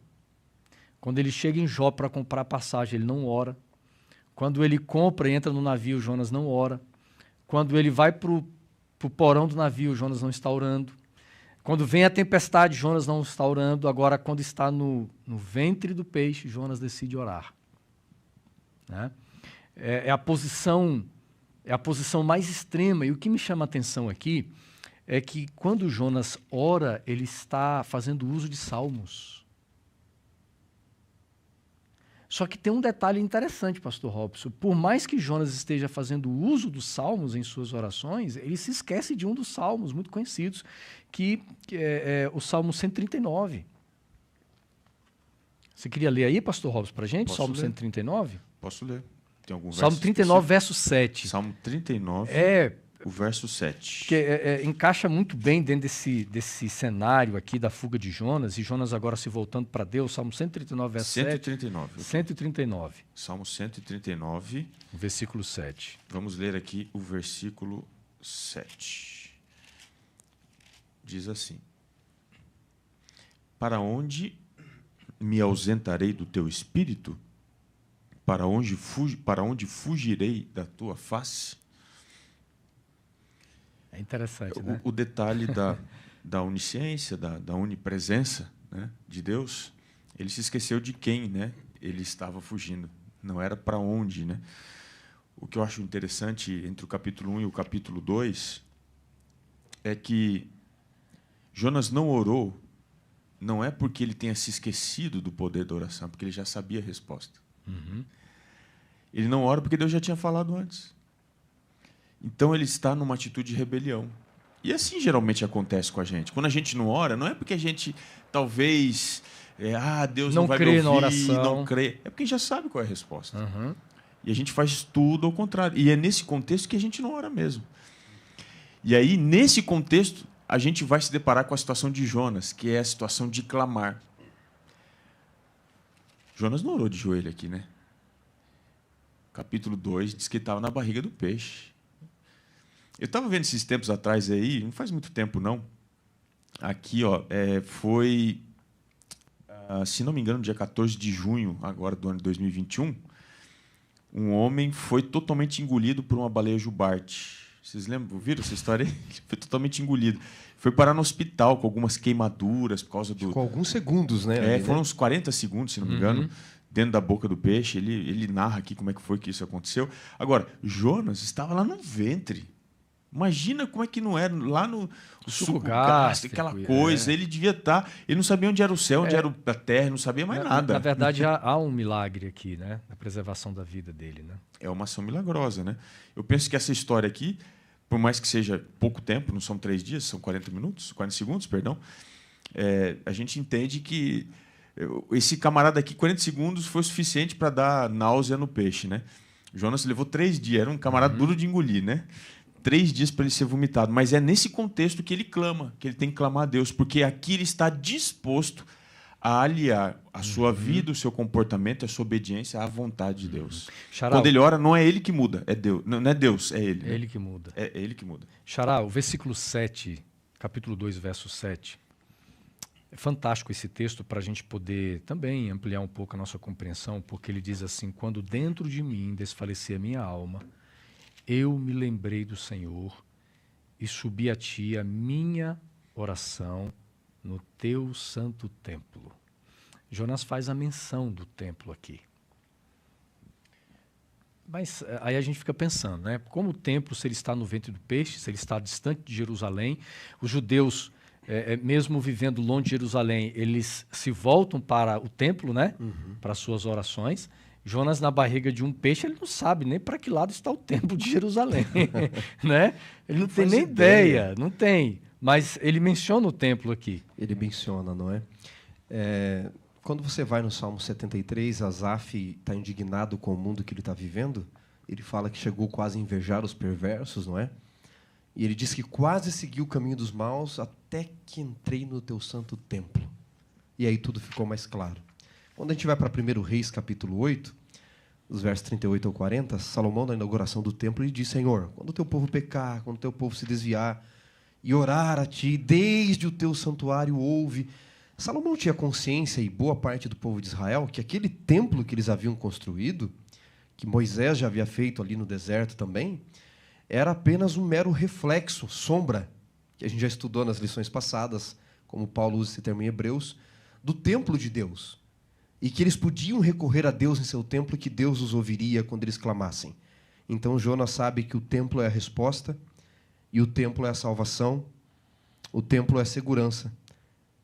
Quando ele chega em Jope para comprar passagem, ele não ora. Quando ele compra e entra no navio, Jonas não ora. Quando ele vai para o porão do navio, Jonas não está orando. Quando vem a tempestade, Jonas não está orando. Agora, quando está no ventre do peixe, Jonas decide orar. Né? É a posição mais extrema. E o que me chama a atenção aqui é que quando Jonas ora, ele está fazendo uso de salmos. Só que tem um detalhe interessante, pastor Robson. Por mais que Jonas esteja fazendo uso dos salmos em suas orações, ele se esquece de um dos salmos muito conhecidos, que é o Salmo 139. Você queria ler aí, pastor Robson, para a gente? Posso Salmo ler. 139? Posso ler. Tem algum Salmo verso 39, específico? verso 7. Salmo 39, o verso 7. Que encaixa muito bem dentro desse cenário aqui da fuga de Jonas, e Jonas agora se voltando para Deus. Salmo 139, verso 139. 7. 139. Salmo 139. Versículo 7. Vamos ler aqui o versículo 7. Diz assim: para onde me ausentarei do teu espírito? Para onde fugirei da tua face? É interessante, né? O detalhe da onisciência, da onipresença, né, de Deus, ele se esqueceu de quem, né, ele estava fugindo. Não era para onde, né? O que eu acho interessante entre o capítulo 1 e o capítulo 2 é que Jonas não orou, não é porque ele tenha se esquecido do poder da oração, porque ele já sabia a resposta. Uhum. Ele não ora porque Deus já tinha falado antes. Então ele está numa atitude de rebelião. E assim geralmente acontece com a gente. Quando a gente não ora, não é porque a gente talvez Deus não vai me crê ouvir, na oração. não crê. É porque já sabe qual é a resposta. Uhum. E a gente faz tudo ao contrário. E é nesse contexto que a gente não ora mesmo. E aí, nesse contexto, a gente vai se deparar com a situação de Jonas, que é a situação de clamar. Jonas não orou de joelho aqui, né? Capítulo 2 diz que ele estava na barriga do peixe. Eu estava vendo esses tempos atrás aí, não faz muito tempo não. Aqui, foi, se não me engano, dia 14 de junho agora do ano de 2021, um homem foi totalmente engolido por uma baleia jubarte. Vocês lembram? Viram essa história aí? Ele foi totalmente engolido. Foi parar no hospital com algumas queimaduras por causa do... Ficou alguns segundos, né? Foram uns 40 segundos, se não me engano, dentro da boca do peixe. Ele narra aqui como é que foi que isso aconteceu. Agora, Jonas estava lá no ventre. Imagina como é que não era lá no suco gástrico, aquela coisa. Ele devia estar... Ele não sabia onde era o céu, onde era a terra, não sabia mais nada. Na verdade, há um milagre aqui, né? Na preservação da vida dele, né? É uma ação milagrosa, né? Eu penso que essa história aqui, por mais que seja pouco tempo, não são 3 dias, são 40 segundos, perdão, a gente entende que esse camarada aqui, 40 segundos, foi suficiente para dar náusea no peixe, né? Jonas levou 3 dias, era um camarada duro de engolir, né? 3 dias para ele ser vomitado. Mas é nesse contexto que ele clama, que ele tem que clamar a Deus, porque aqui ele está disposto a aliar a sua vida, o seu comportamento, a sua obediência à vontade de Deus. Xará, quando ele ora, não é ele que muda, é Deus. Não é Deus, é ele. É ele que muda. É ele que muda. Xará, o versículo 7, capítulo 2, verso 7, é fantástico esse texto para a gente poder também ampliar um pouco a nossa compreensão, porque ele diz assim: quando dentro de mim desfalecer a minha alma, eu me lembrei do Senhor e subi a ti a minha oração no teu santo templo. Jonas faz a menção do templo aqui. Mas aí a gente fica pensando, né? Como o templo, se ele está no ventre do peixe, se ele está distante de Jerusalém, os judeus, mesmo vivendo longe de Jerusalém, eles se voltam para o templo, né? Para as suas orações. Jonas na barriga de um peixe, ele não sabe nem para que lado está o templo de Jerusalém, né? Ele não tem nem ideia, não tem. Mas ele menciona o templo aqui. Ele menciona, não é? Quando você vai no Salmo 73, Asaf está indignado com o mundo que ele está vivendo. Ele fala que chegou quase a invejar os perversos, não é? E ele diz que quase segui o caminho dos maus até que entrei no teu santo templo. E aí tudo ficou mais claro. Quando a gente vai para 1 Reis, capítulo 8, os versos 38 ao 40, Salomão, na inauguração do templo, ele diz: Senhor, quando o teu povo pecar, quando o teu povo se desviar e orar a ti, desde o teu santuário ouve. Salomão tinha consciência, e boa parte do povo de Israel, que aquele templo que eles haviam construído, que Moisés já havia feito ali no deserto também, era apenas um mero reflexo, sombra, que a gente já estudou nas lições passadas, como Paulo usa esse termo em Hebreus, do templo de Deus. E que eles podiam recorrer a Deus em seu templo, que Deus os ouviria quando eles clamassem. Então Jonas sabe que o templo é a resposta, e o templo é a salvação, o templo é a segurança.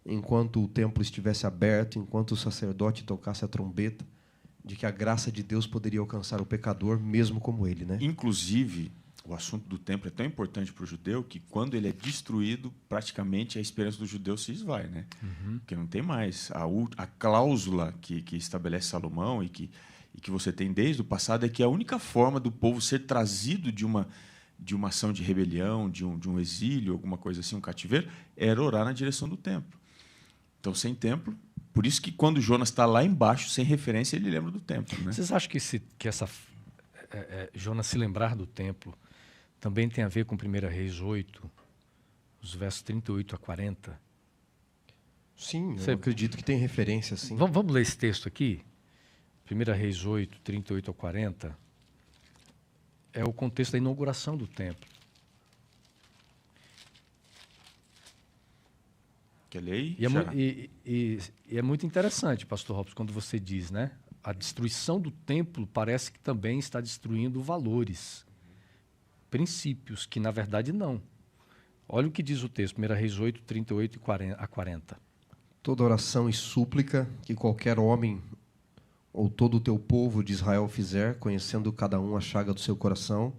Enquanto o templo estivesse aberto, enquanto o sacerdote tocasse a trombeta, de que a graça de Deus poderia alcançar o pecador, mesmo como ele, né? Inclusive, o assunto do templo é tão importante para o judeu que, quando ele é destruído, praticamente a esperança do judeu se esvai, né? Porque não tem mais. A cláusula que estabelece Salomão e que você tem desde o passado é que a única forma do povo ser trazido de uma ação de rebelião, de um exílio, alguma coisa assim, um cativeiro, era orar na direção do templo. Então, sem templo, por isso que quando Jonas está lá embaixo, sem referência, ele lembra do templo, né? Vocês acham que Jonas se lembrar do templo também tem a ver com 1 Reis 8, os versos 38 a 40? Sim, eu acredito que tem referência, sim. Vamos ler esse texto aqui? 1 Reis 8, 38 a 40. É o contexto da inauguração do templo. Quer ler aí? E é muito interessante, pastor Robson, quando você diz, né? A destruição do templo parece que também está destruindo valores, princípios, que na verdade não. Olha o que diz o texto, 1 Reis 8, 38 a 40. Toda oração e súplica que qualquer homem ou todo o teu povo de Israel fizer, conhecendo cada um a chaga do seu coração,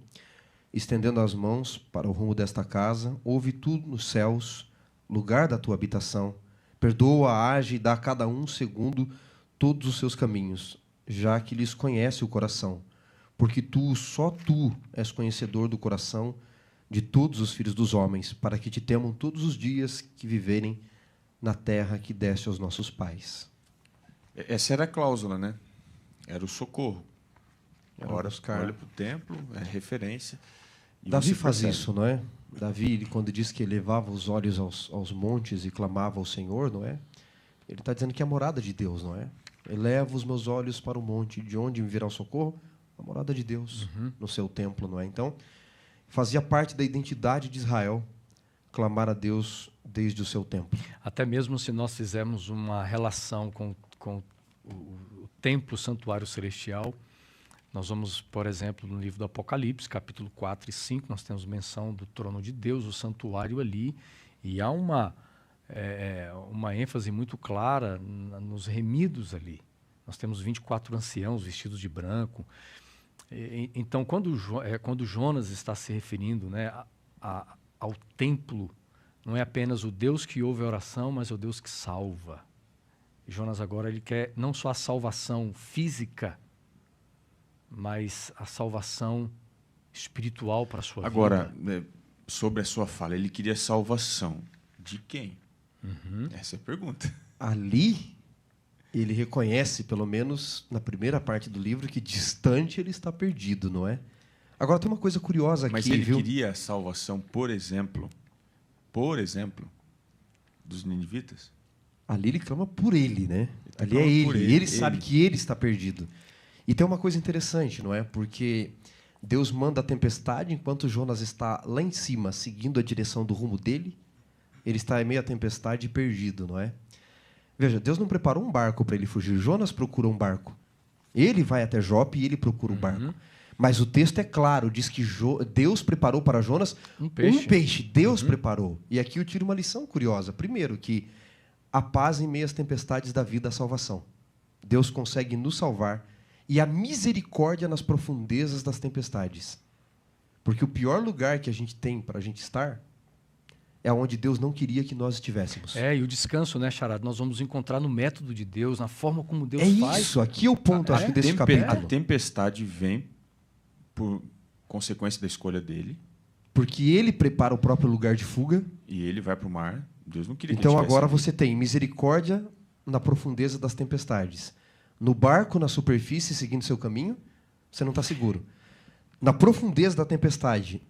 estendendo as mãos para o rumo desta casa, ouve tu nos céus, lugar da tua habitação, perdoa, age e dá a cada um segundo todos os seus caminhos, já que lhes conhece o coração, porque só tu és conhecedor do coração de todos os filhos dos homens, para que te temam todos os dias que viverem na terra que deste aos nossos pais. Essa era a cláusula, né? Era o socorro. Olha para o templo, é referência. Davi faz isso, não é? Davi, quando diz que elevava os olhos aos montes e clamava ao Senhor, não é? Ele está dizendo que é a morada de Deus, não é? Eleva os meus olhos para o monte, de onde me virá o socorro? A morada de Deus, no seu templo, não é? Então, fazia parte da identidade de Israel clamar a Deus desde o seu templo. Até mesmo se nós fizermos uma relação com o templo, santuário celestial, nós vamos, por exemplo, no livro do Apocalipse, capítulo 4 e 5, nós temos menção do trono de Deus, o santuário ali, e há uma ênfase muito clara nos remidos ali. Nós temos 24 anciãos vestidos de branco. Então, quando Jonas está se referindo, né, ao templo, não é apenas o Deus que ouve a oração, mas é o Deus que salva. Jonas agora ele quer não só a salvação física, mas a salvação espiritual para a sua vida. Agora, sobre a sua fala, ele queria salvação de quem? Essa é a pergunta. Ali, ele reconhece, pelo menos na primeira parte do livro, que distante ele está perdido, não é? Agora, tem uma coisa curiosa aqui, mas ele viu? queria a salvação, por exemplo, dos ninivitas? Ali ele clama por ele, né? Ele Ali é ele. Ele sabe que ele está perdido. E tem uma coisa interessante, não é? Porque Deus manda a tempestade enquanto Jonas está lá em cima, seguindo a direção do rumo dele. Ele está em meio à tempestade perdido, não é? Veja, Deus não preparou um barco para ele fugir. Jonas procura um barco. Ele vai até Jope e ele procura um barco. Mas o texto é claro, diz que Deus preparou para Jonas um peixe. Deus preparou. E aqui eu tiro uma lição curiosa. Primeiro, que a paz em meio às tempestades da vida, a salvação. Deus consegue nos salvar. E a misericórdia nas profundezas das tempestades. Porque o pior lugar que a gente tem para a gente estar é onde Deus não queria que nós estivéssemos. E o descanso, né, Charado? Nós vamos encontrar no método de Deus, na forma como Deus faz. É isso, aqui é o ponto, acho que desse capítulo. A tempestade vem por consequência da escolha dele. Porque ele prepara o próprio lugar de fuga. E ele vai para o mar. Deus não queria que Então ele agora ali. você tem misericórdia na profundeza das tempestades. No barco, na superfície, seguindo seu caminho, você não está seguro. Na profundeza da tempestade,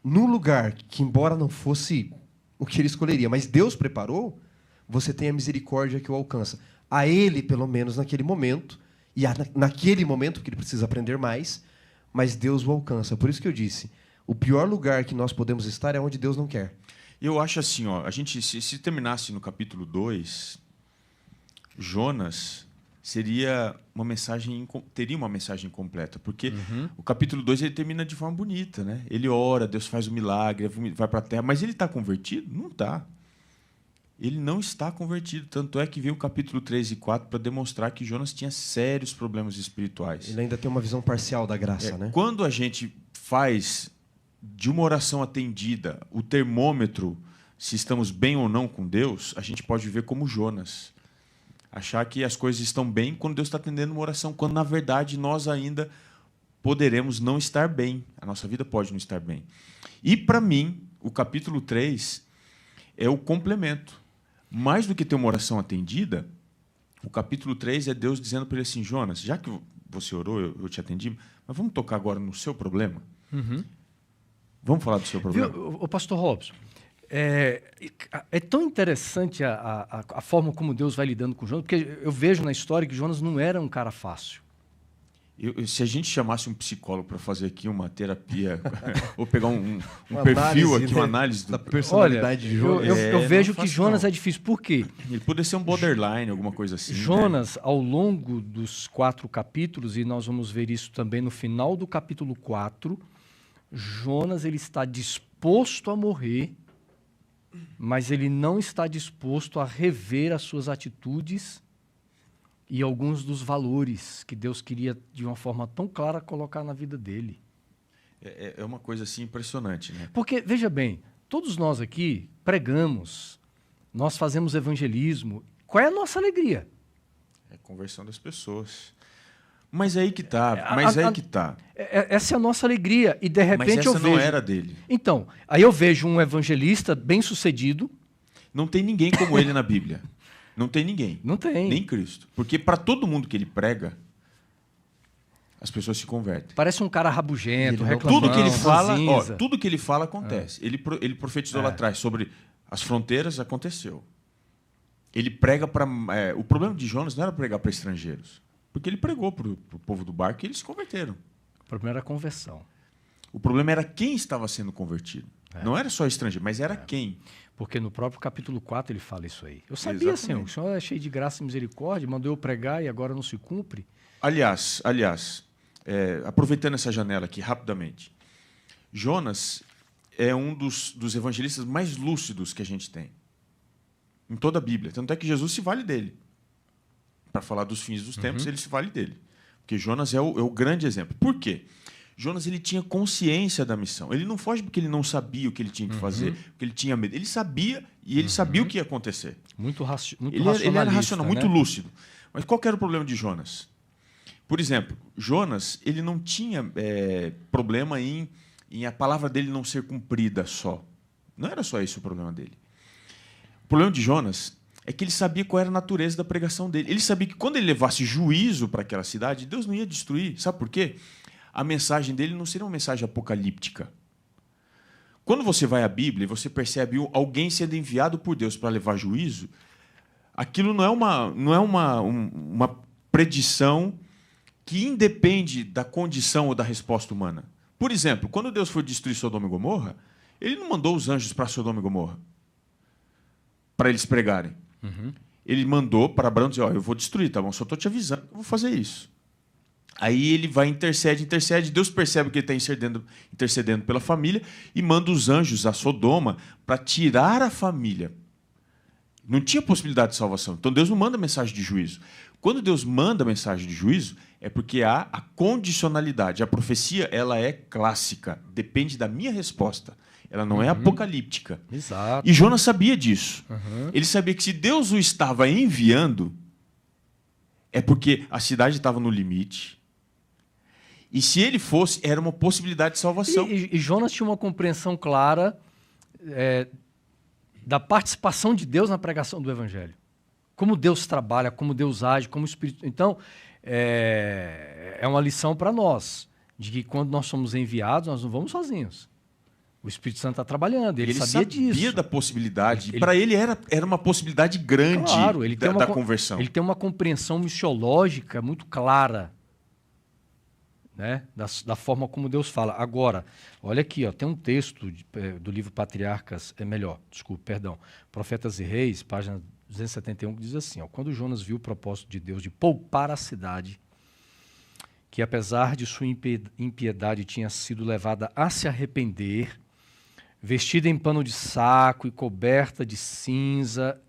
no lugar que, embora não fosse o que ele escolheria, mas Deus preparou, você tem a misericórdia que o alcança. A ele, pelo menos naquele momento, e naquele momento que ele precisa aprender mais, mas Deus o alcança. Por isso que eu disse, o pior lugar que nós podemos estar é onde Deus não quer. Eu acho assim, ó, a gente, se terminasse no capítulo 2, Jonas teria uma mensagem completa, porque o capítulo 2 ele termina de forma bonita, né? Ele ora, Deus faz o milagre, vai para a terra, mas ele está convertido? Não está. Ele não está convertido, tanto é que veio o capítulo 3 e 4 para demonstrar que Jonas tinha sérios problemas espirituais. Ele ainda tem uma visão parcial da graça, né? Quando a gente faz de uma oração atendida o termômetro, se estamos bem ou não com Deus, a gente pode viver como Jonas. Achar que as coisas estão bem quando Deus está atendendo uma oração, quando, na verdade, nós ainda poderemos não estar bem. A nossa vida pode não estar bem. E, para mim, o capítulo 3 é o complemento. Mais do que ter uma oração atendida, o capítulo 3 é Deus dizendo para ele assim, Jonas, já que você orou, eu te atendi, mas vamos tocar agora no seu problema? Vamos falar do seu problema? O pastor Robson, É tão interessante a forma como Deus vai lidando com Jonas, porque eu vejo na história que Jonas não era um cara fácil. Se a gente chamasse um psicólogo para fazer aqui uma terapia, ou pegar um Uma perfil análise, aqui, né, uma análise da personalidade de Jonas. Eu não vejo é que fácil, Jonas não. é difícil. Por quê? Ele poderia ser um borderline, alguma coisa assim. Jonas, ao longo dos 4 capítulos, e nós vamos ver isso também no final do capítulo 4, Jonas ele está disposto a morrer, mas ele não está disposto a rever as suas atitudes e alguns dos valores que Deus queria, de uma forma tão clara, colocar na vida dele. É uma coisa assim impressionante, né? Porque, veja bem, todos nós aqui pregamos, nós fazemos evangelismo. Qual é a nossa alegria? É a conversão das pessoas. Mas aí que tá, Essa é a nossa alegria. E, de repente, Mas essa eu vejo... não era dele. Então, aí eu vejo um evangelista bem-sucedido. Não tem ninguém como ele na Bíblia. Não tem ninguém. Não tem. Nem Cristo. Porque para todo mundo que ele prega, as pessoas se convertem. Parece um cara rabugento, Ele não- reclamando, Tudo que ele fala, ranzinza. tudo que ele fala acontece. Ele profetizou lá atrás sobre as fronteiras, aconteceu. Ele prega para... o problema de Jonas não era pregar para estrangeiros. Porque ele pregou para o povo do barco e eles se converteram. O problema era a conversão. O problema era quem estava sendo convertido. Não era só estrangeiro, mas era quem. Porque no próprio capítulo 4 ele fala isso aí. Eu sabia, Senhor, que o Senhor é cheio de graça e misericórdia, mandou eu pregar e agora não se cumpre. Aliás, aproveitando essa janela aqui rapidamente, Jonas é um dos evangelistas mais lúcidos que a gente tem em toda a Bíblia. Tanto é que Jesus se vale dele. Para falar dos fins dos tempos, ele se vale dele. Porque Jonas é o grande exemplo. Por quê? Jonas ele tinha consciência da missão. Ele não foge porque ele não sabia o que ele tinha que fazer, porque ele tinha medo. Ele sabia, e ele sabia o que ia acontecer. Muito Ele era racional, né? muito lúcido. Mas qual que era o problema de Jonas? Por exemplo, Jonas ele não tinha problema em a palavra dele não ser cumprida só. Não era só esse o problema dele. O problema de Jonas é que ele sabia qual era a natureza da pregação dele. Ele sabia que quando ele levasse juízo para aquela cidade, Deus não ia destruir. Sabe por quê? A mensagem dele não seria uma mensagem apocalíptica. Quando você vai à Bíblia e você percebe alguém sendo enviado por Deus para levar juízo, aquilo não é uma predição que independe da condição ou da resposta humana. Por exemplo, quando Deus foi destruir Sodoma e Gomorra, ele não mandou os anjos para Sodoma e Gomorra para eles pregarem. Ele mandou para Abraão dizer, eu vou destruir, tá bom? Só estou te avisando que eu vou fazer isso. Aí ele vai, intercede, Deus percebe que ele está intercedendo pela família e manda os anjos a Sodoma para tirar a família. Não tinha possibilidade de salvação. Então Deus não manda mensagem de juízo. Quando Deus manda mensagem de juízo, é porque há a condicionalidade. A profecia ela é clássica, depende da minha resposta. Ela não é apocalíptica. Exato. E Jonas sabia disso. Ele sabia que se Deus o estava enviando, é porque a cidade estava no limite. E se ele fosse, era uma possibilidade de salvação. E Jonas tinha uma compreensão clara da participação de Deus na pregação do Evangelho. Como Deus trabalha, como Deus age, como o Espírito... Então, é uma lição para nós, de que quando nós somos enviados, nós não vamos sozinhos. O Espírito Santo está trabalhando, ele sabia disso. Ele sabia da possibilidade. Para ele era uma possibilidade grande da conversão. Ele tem uma compreensão missiológica muito clara, né? Da forma como Deus fala. Agora, olha aqui, ó, tem um texto do livro Profetas e Reis, página 271, que diz assim, ó, quando Jonas viu o propósito de Deus de poupar a cidade, que apesar de sua impiedade tinha sido levada a se arrepender, vestida em pano de saco e coberta de cinza,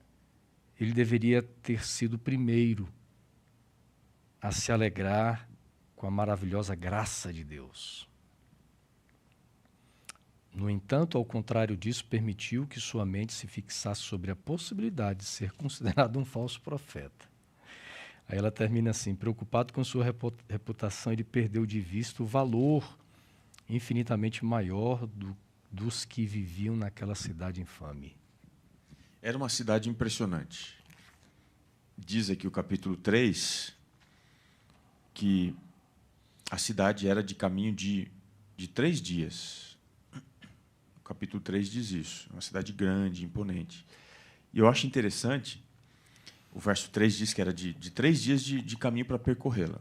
ele deveria ter sido o primeiro a se alegrar com a maravilhosa graça de Deus. No entanto, ao contrário disso, permitiu que sua mente se fixasse sobre a possibilidade de ser considerado um falso profeta. Aí ela termina assim, preocupado com sua reputação, ele perdeu de vista o valor infinitamente maior dos que viviam naquela cidade infame. Era uma cidade impressionante. Diz aqui o capítulo 3 que a cidade era de caminho de 3 dias. capítulo 3 diz isso. É uma cidade grande, imponente. E eu acho interessante, o verso 3 diz que era de 3 dias de caminho para percorrê-la.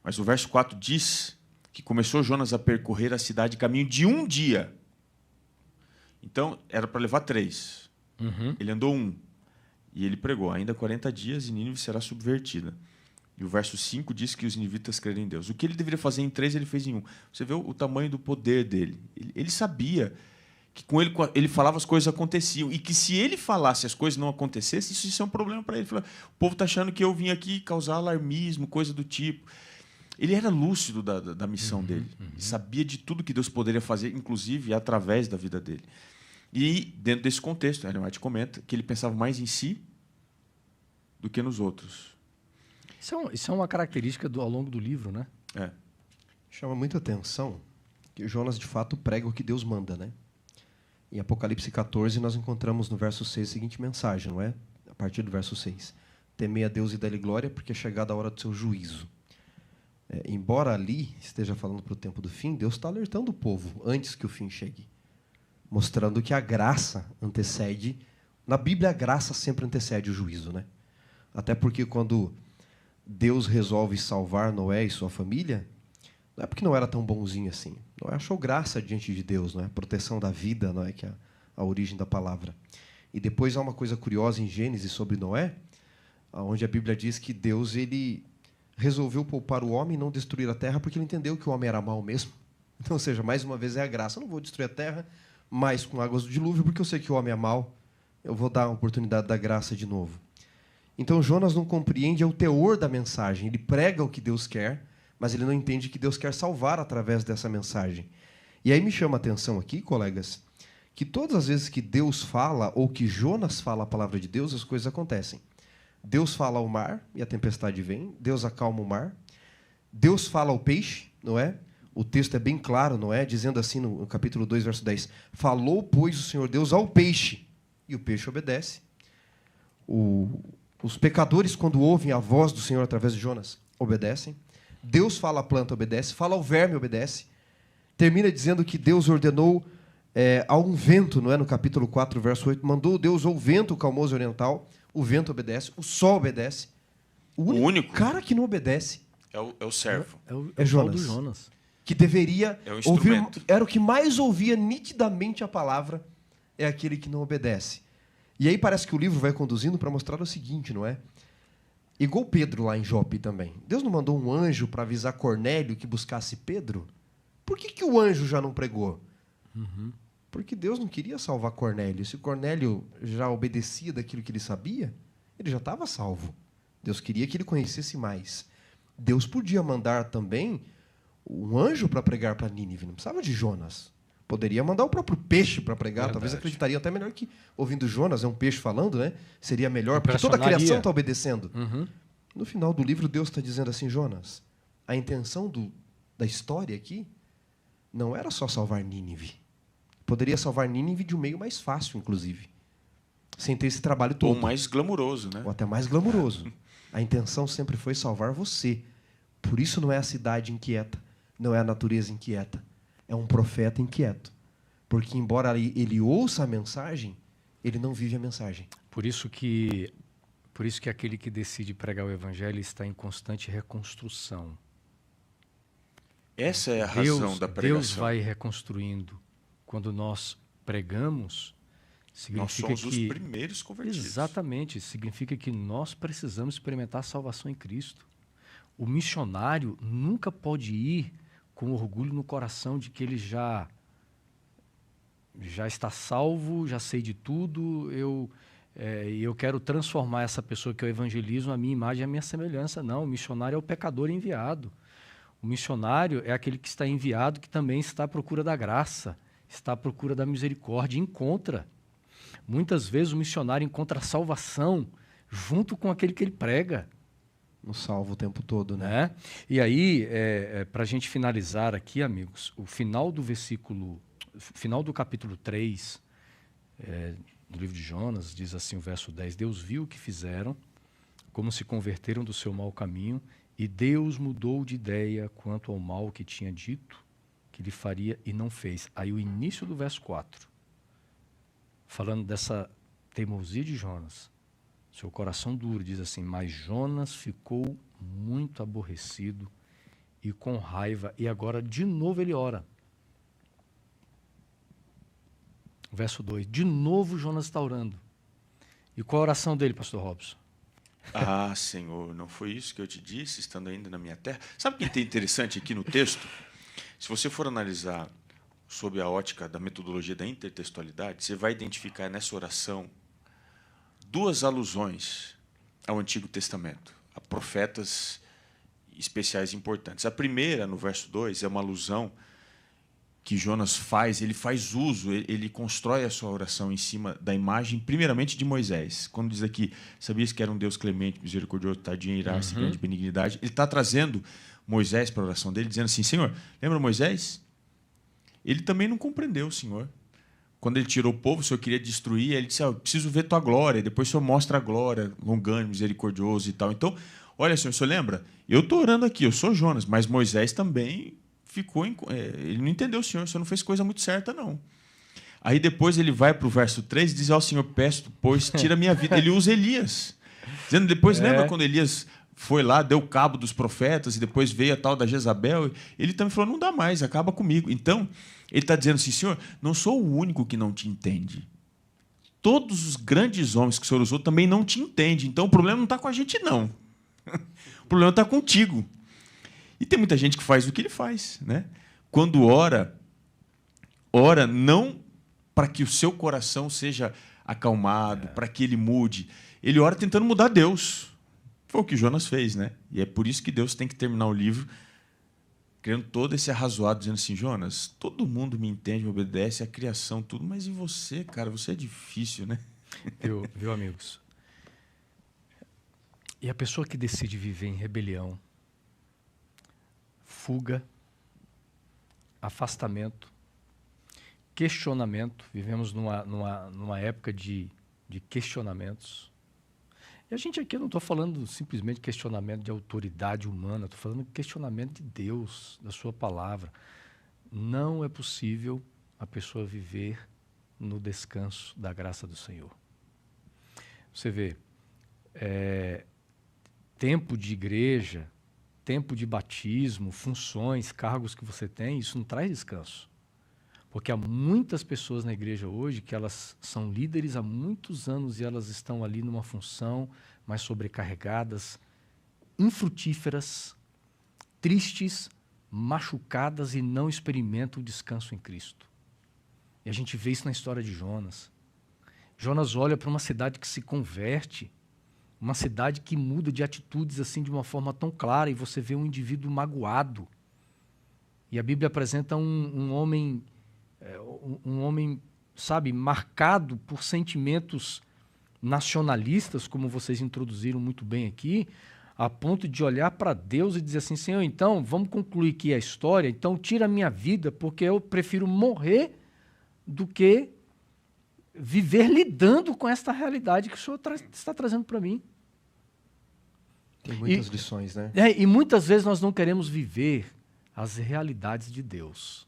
Mas o verso 4 diz que começou Jonas a percorrer a cidade caminho de 1 dia. Então, era para levar 3. Ele andou 1. E ele pregou, ainda 40 dias e Nínive será subvertida. E o verso 5 diz que os ninivitas creram em Deus. O que ele deveria fazer em 3, ele fez em 1. Você vê o tamanho do poder dele. Ele sabia que com ele falava, as coisas aconteciam. E que se ele falasse as coisas não acontecessem, isso é um problema para ele. O povo está achando que eu vim aqui causar alarmismo, coisa do tipo. Ele era lúcido da missão dele. Ele sabia de tudo que Deus poderia fazer, inclusive através da vida dele. E, dentro desse contexto, Ellen White comenta que ele pensava mais em si do que nos outros. Isso é uma característica ao longo do livro, né? É. Chama muita atenção que Jonas, de fato, prega o que Deus manda, né? Em Apocalipse 14, nós encontramos no verso 6 a seguinte mensagem, não é? A partir do verso 6. Temei a Deus e dá-lhe glória, porque é chegada a hora do seu juízo. Embora ali esteja falando para o tempo do fim, Deus está alertando o povo antes que o fim chegue. Mostrando que a graça antecede... Na Bíblia, a graça sempre antecede o juízo, né? Até porque quando Deus resolve salvar Noé e sua família, não é porque não era tão bonzinho assim. Noé achou graça diante de Deus, não é? A proteção da vida, não é? Que é a origem da palavra. E depois há uma coisa curiosa em Gênesis sobre Noé, onde a Bíblia diz que Deus ele resolveu poupar o homem e não destruir a terra porque ele entendeu que o homem era mau mesmo. Então, ou seja, mais uma vez é a graça. Eu não vou destruir a terra mais com águas do dilúvio porque eu sei que o homem é mau. Eu vou dar a oportunidade da graça de novo. Então, Jonas não compreende o teor da mensagem. Ele prega o que Deus quer, mas ele não entende que Deus quer salvar através dessa mensagem. E aí me chama a atenção aqui, colegas, que todas as vezes que Deus fala ou que Jonas fala a palavra de Deus, as coisas acontecem. Deus fala ao mar e a tempestade vem. Deus acalma o mar. Deus fala ao peixe, não é? O texto é bem claro, não é? Dizendo assim no capítulo 2, verso 10. Falou, pois, o Senhor Deus ao peixe, e o peixe obedece. Os pecadores, quando ouvem a voz do Senhor através de Jonas, obedecem. Deus fala à planta, obedece. Fala ao verme, obedece. Termina dizendo que Deus ordenou a um vento, não é? No capítulo 4, verso 8. Mandou Deus ao vento calmoso e oriental. O vento obedece. O sol obedece. O único cara que não obedece é o servo. É Jonas. do Jonas. Que deveria ouvir, era o que mais ouvia nitidamente a palavra, é aquele que não obedece. E aí parece que o livro vai conduzindo para mostrar o seguinte, não é? Igual Pedro lá em Jope também. Deus não mandou um anjo para avisar Cornélio que buscasse Pedro? Por que o anjo já não pregou? Porque Deus não queria salvar Cornélio. Se Cornélio já obedecia daquilo que ele sabia, ele já estava salvo. Deus queria que ele conhecesse mais. Deus podia mandar também um anjo para pregar para Nínive, não precisava de Jonas. Poderia mandar o próprio peixe para pregar, Verdade. talvez acreditaria até melhor que ouvindo Jonas, é um peixe falando, né? Seria melhor, porque toda a criação está obedecendo. No final do livro, Deus está dizendo assim, Jonas, a intenção da história aqui não era só salvar Nínive. Poderia salvar Nínive de um meio mais fácil, inclusive, sem ter esse trabalho todo. Ou mais glamuroso, né? Ou até mais glamuroso. A intenção sempre foi salvar você. Por isso não é a cidade inquieta, não é a natureza inquieta. É um profeta inquieto. Porque, embora ele ouça a mensagem, ele não vive a mensagem. Por isso que aquele que decide pregar o evangelho está em constante reconstrução. Essa é a razão da pregação. Deus vai reconstruindo. Quando nós pregamos, significa nós somos que... os primeiros convertidos. Exatamente. Significa que nós precisamos experimentar a salvação em Cristo. O missionário nunca pode ir com orgulho no coração de que ele já está salvo, já sei de tudo, eu quero transformar essa pessoa que eu evangelizo a minha imagem e a minha semelhança. Não, o missionário é o pecador enviado. O missionário é aquele que está enviado, que também está à procura da graça, está à procura da misericórdia, e encontra. Muitas vezes o missionário encontra a salvação junto com aquele que ele prega. Não salva o tempo todo, né? E aí, para a gente finalizar aqui, amigos, o final do capítulo 3 do livro de Jonas, diz assim o verso 10, Deus viu o que fizeram, como se converteram do seu mau caminho, e Deus mudou de ideia quanto ao mal que tinha dito, que ele faria e não fez. Aí o início do verso 4, falando dessa teimosia de Jonas, seu coração duro, diz assim: mas Jonas ficou muito aborrecido e com raiva, e agora de novo ele ora. Verso 2, de novo Jonas está orando. E qual a oração dele, pastor Robson? Ah, Senhor, não foi isso que eu te disse, estando ainda na minha terra? Sabe o que é interessante aqui no texto? Se você for analisar sob a ótica da metodologia da intertextualidade, você vai identificar nessa oração duas alusões ao Antigo Testamento, a profetas especiais importantes. A primeira, no verso 2, é uma alusão que Jonas faz, ele faz uso, ele constrói a sua oração em cima da imagem, primeiramente, de Moisés. Quando diz aqui, sabias que era um Deus clemente, misericordioso, tardio em irar-se, grande benignidade, ele está trazendo Moisés para a oração dele, dizendo assim: Senhor, lembra Moisés? Ele também não compreendeu o Senhor. Quando ele tirou o povo, o Senhor queria destruir, ele disse: eu preciso ver tua glória, e depois o Senhor mostra a glória, longânimo, misericordioso e tal. Então, olha, Senhor, o Senhor lembra? Eu estou orando aqui, eu sou Jonas, mas Moisés também ficou... ele não entendeu o Senhor não fez coisa muito certa, não. Aí depois ele vai para o verso 3 e diz: ao Senhor, peço, pois tira a minha vida. Ele usa Elias. Dizendo, depois, lembra quando Elias foi lá, deu cabo dos profetas, e depois veio a tal da Jezabel? Ele também falou: não dá mais, acaba comigo. Então, ele está dizendo assim: Senhor, não sou o único que não te entende. Todos os grandes homens que o Senhor usou também não te entendem. Então, o problema não está com a gente, não. O problema está contigo. E tem muita gente que faz o que ele faz, né? Quando ora não para que o seu coração seja acalmado, para que ele mude. Ele ora tentando mudar Deus. Foi o que Jonas fez, né? E é por isso que Deus tem que terminar o livro criando todo esse arrazoado, dizendo assim: Jonas, todo mundo me entende, me obedece, a criação, tudo, mas e você, cara? Você é difícil, né? Viu, amigos? E a pessoa que decide viver em rebelião, fuga, afastamento, questionamento. Vivemos numa época de questionamentos. E a gente aqui, eu não estou falando simplesmente de questionamento de autoridade humana, estou falando de questionamento de Deus, da sua palavra. Não é possível a pessoa viver no descanso da graça do Senhor. Você vê, tempo de igreja, tempo de batismo, funções, cargos que você tem, isso não traz descanso. Porque há muitas pessoas na igreja hoje que elas são líderes há muitos anos e elas estão ali numa função, mas sobrecarregadas, infrutíferas, tristes, machucadas e não experimentam o descanso em Cristo. E a gente vê isso na história de Jonas. Jonas olha para uma cidade que se converte, uma cidade que muda de atitudes assim de uma forma tão clara, e você vê um indivíduo magoado. E a Bíblia apresenta um homem, sabe, marcado por sentimentos nacionalistas, como vocês introduziram muito bem aqui, a ponto de olhar para Deus e dizer assim: Senhor, então, vamos concluir aqui a história, então tira a minha vida, porque eu prefiro morrer do que viver lidando com esta realidade que o Senhor está trazendo para mim. Tem muitas lições, né? E muitas vezes nós não queremos viver as realidades de Deus.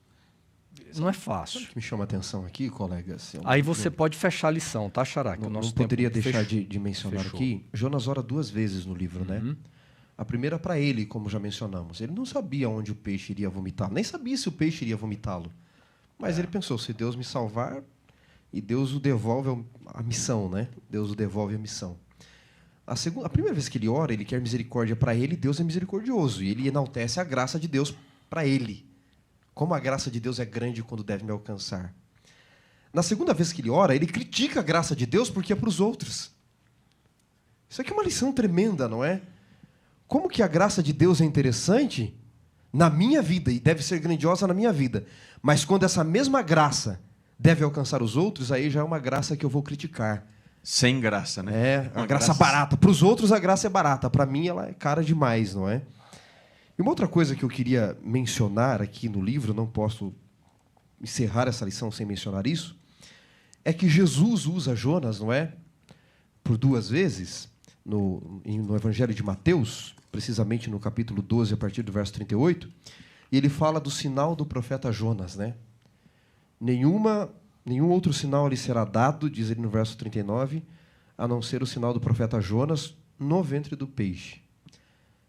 Não é fácil. Sabe o que me chama a atenção aqui, colega? Aí você pode fechar a lição, tá, Xará? Não poderia deixar de mencionar aqui. Jonas ora 2 vezes no livro, né? A primeira para ele, como já mencionamos. Ele não sabia onde o peixe iria vomitá-lo. Nem sabia se o peixe iria vomitá-lo. Mas ele pensou: se Deus me salvar, e Deus o devolve a missão, né? Deus o devolve a missão. A primeira vez que ele ora, ele quer misericórdia para ele, Deus é misericordioso. E ele enaltece a graça de Deus para ele. Como a graça de Deus é grande quando deve me alcançar. Na segunda vez que ele ora, ele critica a graça de Deus porque é para os outros. Isso aqui é uma lição tremenda, não é? Como que a graça de Deus é interessante na minha vida e deve ser grandiosa na minha vida. Mas quando essa mesma graça deve alcançar os outros, aí já é uma graça que eu vou criticar. Sem graça, né? É, a graça barata. Para os outros a graça é barata, para mim ela é cara demais, não é? E uma outra coisa que eu queria mencionar aqui no livro, não posso encerrar essa lição sem mencionar isso, é que Jesus usa Jonas, não é? Por 2 vezes, no Evangelho de Mateus, precisamente no capítulo 12, a partir do verso 38, E ele fala do sinal do profeta Jonas, né? Nenhum outro sinal lhe será dado, diz ele no verso 39, a não ser o sinal do profeta Jonas no ventre do peixe.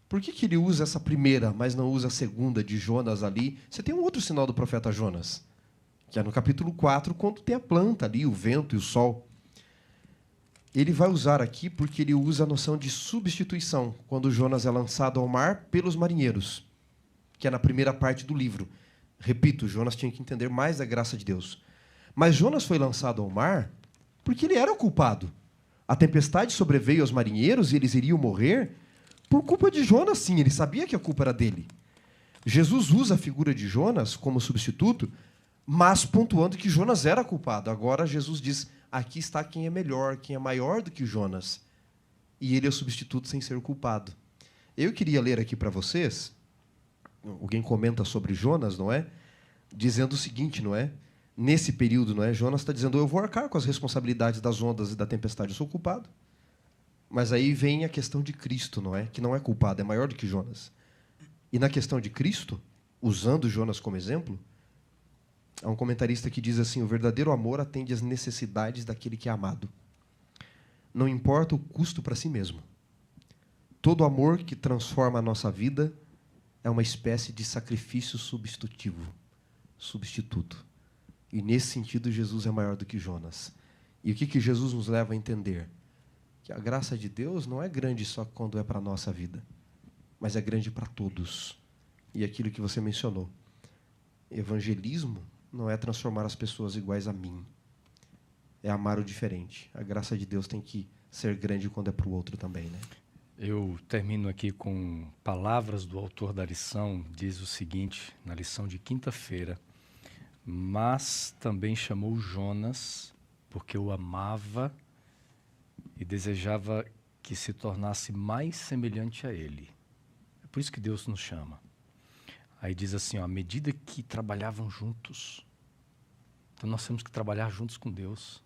Por que ele usa essa primeira, mas não usa a segunda de Jonas ali? Você tem um outro sinal do profeta Jonas, que é no capítulo 4, quando tem a planta ali, o vento e o sol. Ele vai usar aqui porque ele usa a noção de substituição, quando Jonas é lançado ao mar pelos marinheiros, que é na primeira parte do livro. Repito, Jonas tinha que entender mais da graça de Deus. Mas Jonas foi lançado ao mar porque ele era o culpado. A tempestade sobreveio aos marinheiros e eles iriam morrer por culpa de Jonas, sim. Ele sabia que a culpa era dele. Jesus usa a figura de Jonas como substituto, mas pontuando que Jonas era culpado. Agora Jesus diz, aqui está quem é melhor, quem é maior do que Jonas. E ele é o substituto sem ser culpado. Eu queria ler aqui para vocês, alguém comenta sobre Jonas, não é? Dizendo o seguinte, não é? Nesse período, não é? Jonas está dizendo, eu vou arcar com as responsabilidades das ondas e da tempestade, eu sou culpado. Mas aí vem a questão de Cristo, não é? Que não é culpado, é maior do que Jonas. E na questão de Cristo, usando Jonas como exemplo, há um comentarista que diz assim, o verdadeiro amor atende às necessidades daquele que é amado. Não importa o custo para si mesmo. Todo amor que transforma a nossa vida é uma espécie de sacrifício substitutivo, substituto. E nesse sentido, Jesus é maior do que Jonas. E o que Jesus nos leva a entender? Que a graça de Deus não é grande só quando é para a nossa vida, mas é grande para todos. E aquilo que você mencionou. Evangelismo não é transformar as pessoas iguais a mim. É amar o diferente. A graça de Deus tem que ser grande quando é para o outro também, né? Eu termino aqui com palavras do autor da lição, diz o seguinte, na lição de quinta-feira, mas também chamou Jonas, porque o amava e desejava que se tornasse mais semelhante a ele. É por isso que Deus nos chama. Aí diz assim, ó, à medida que trabalhavam juntos, então nós temos que trabalhar juntos com Deus.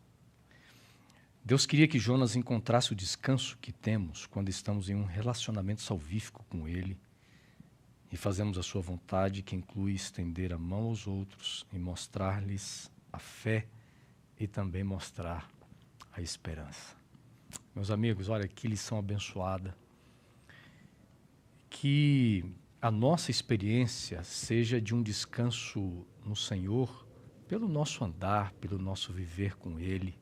Deus queria que Jonas encontrasse o descanso que temos quando estamos em um relacionamento salvífico com Ele e fazemos a sua vontade, que inclui estender a mão aos outros e mostrar-lhes a fé e também mostrar a esperança. Meus amigos, olha que lição abençoada. Que a nossa experiência seja de um descanso no Senhor, pelo nosso andar, pelo nosso viver com Ele.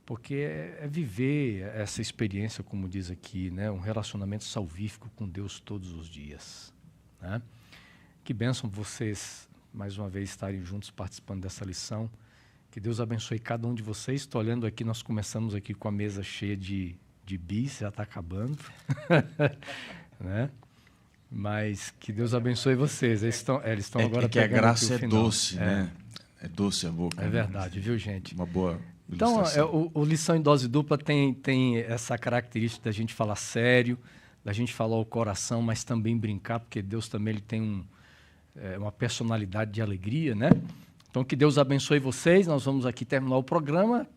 Porque é viver essa experiência, como diz aqui, né? Um relacionamento salvífico com Deus todos os dias. Né? Que bênção vocês, mais uma vez, estarem juntos participando dessa lição. Que Deus abençoe cada um de vocês. Estou olhando aqui, nós começamos aqui com a mesa cheia de bis, já está acabando. Né? Mas que Deus abençoe vocês. Eles estão agora que a graça aqui o final. Doce, né? É doce a boca. É verdade, viu, gente? Uma boa Então, ilustração. o Lição em Dose Dupla tem essa característica da gente falar sério, da gente falar ao coração, mas também brincar, porque Deus também ele tem uma personalidade de alegria, né? Então, que Deus abençoe vocês. Nós vamos aqui terminar o programa,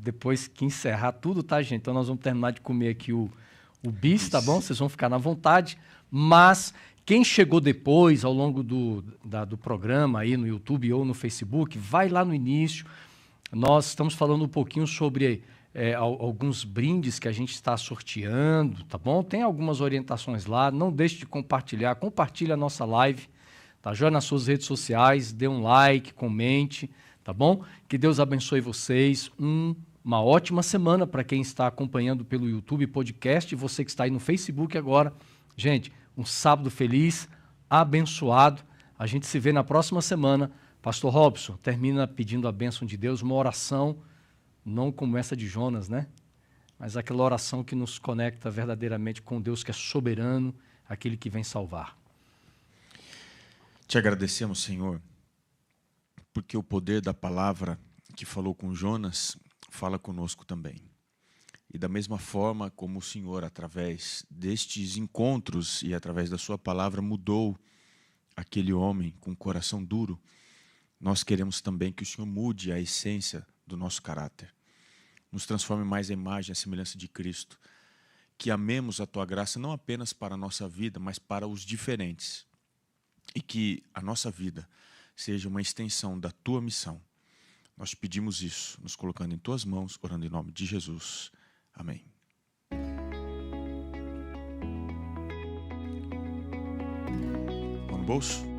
depois que encerrar tudo, tá, gente? Então, nós vamos terminar de comer aqui o bis, tá bom? Vocês vão ficar na vontade, mas quem chegou depois, ao longo do programa, aí no YouTube ou no Facebook, vai lá no início. Nós estamos falando um pouquinho sobre alguns brindes que a gente está sorteando, tá bom? Tem algumas orientações lá, não deixe de compartilhar, compartilhe a nossa live, tá? Joia nas suas redes sociais, dê um like, comente, tá bom? Que Deus abençoe vocês, uma ótima semana para quem está acompanhando pelo YouTube Podcast, e você que está aí no Facebook agora. Gente, um sábado feliz, abençoado, a gente se vê na próxima semana. Pastor Robson, termina pedindo a bênção de Deus, uma oração, não como essa de Jonas, né? Mas aquela oração que nos conecta verdadeiramente com Deus que é soberano, aquele que vem salvar. Te agradecemos, Senhor, porque o poder da palavra que falou com Jonas fala conosco também. E da mesma forma como o Senhor, através destes encontros e através da sua palavra, mudou aquele homem com o coração duro, nós queremos também que o Senhor mude a essência do nosso caráter. Nos transforme mais a imagem, a semelhança de Cristo. Que amemos a Tua graça não apenas para a nossa vida, mas para os diferentes. e que a nossa vida seja uma extensão da tua missão. Nós te pedimos isso, nos colocando em tuas mãos, orando em nome de Jesus. Amém. Mão no bolso?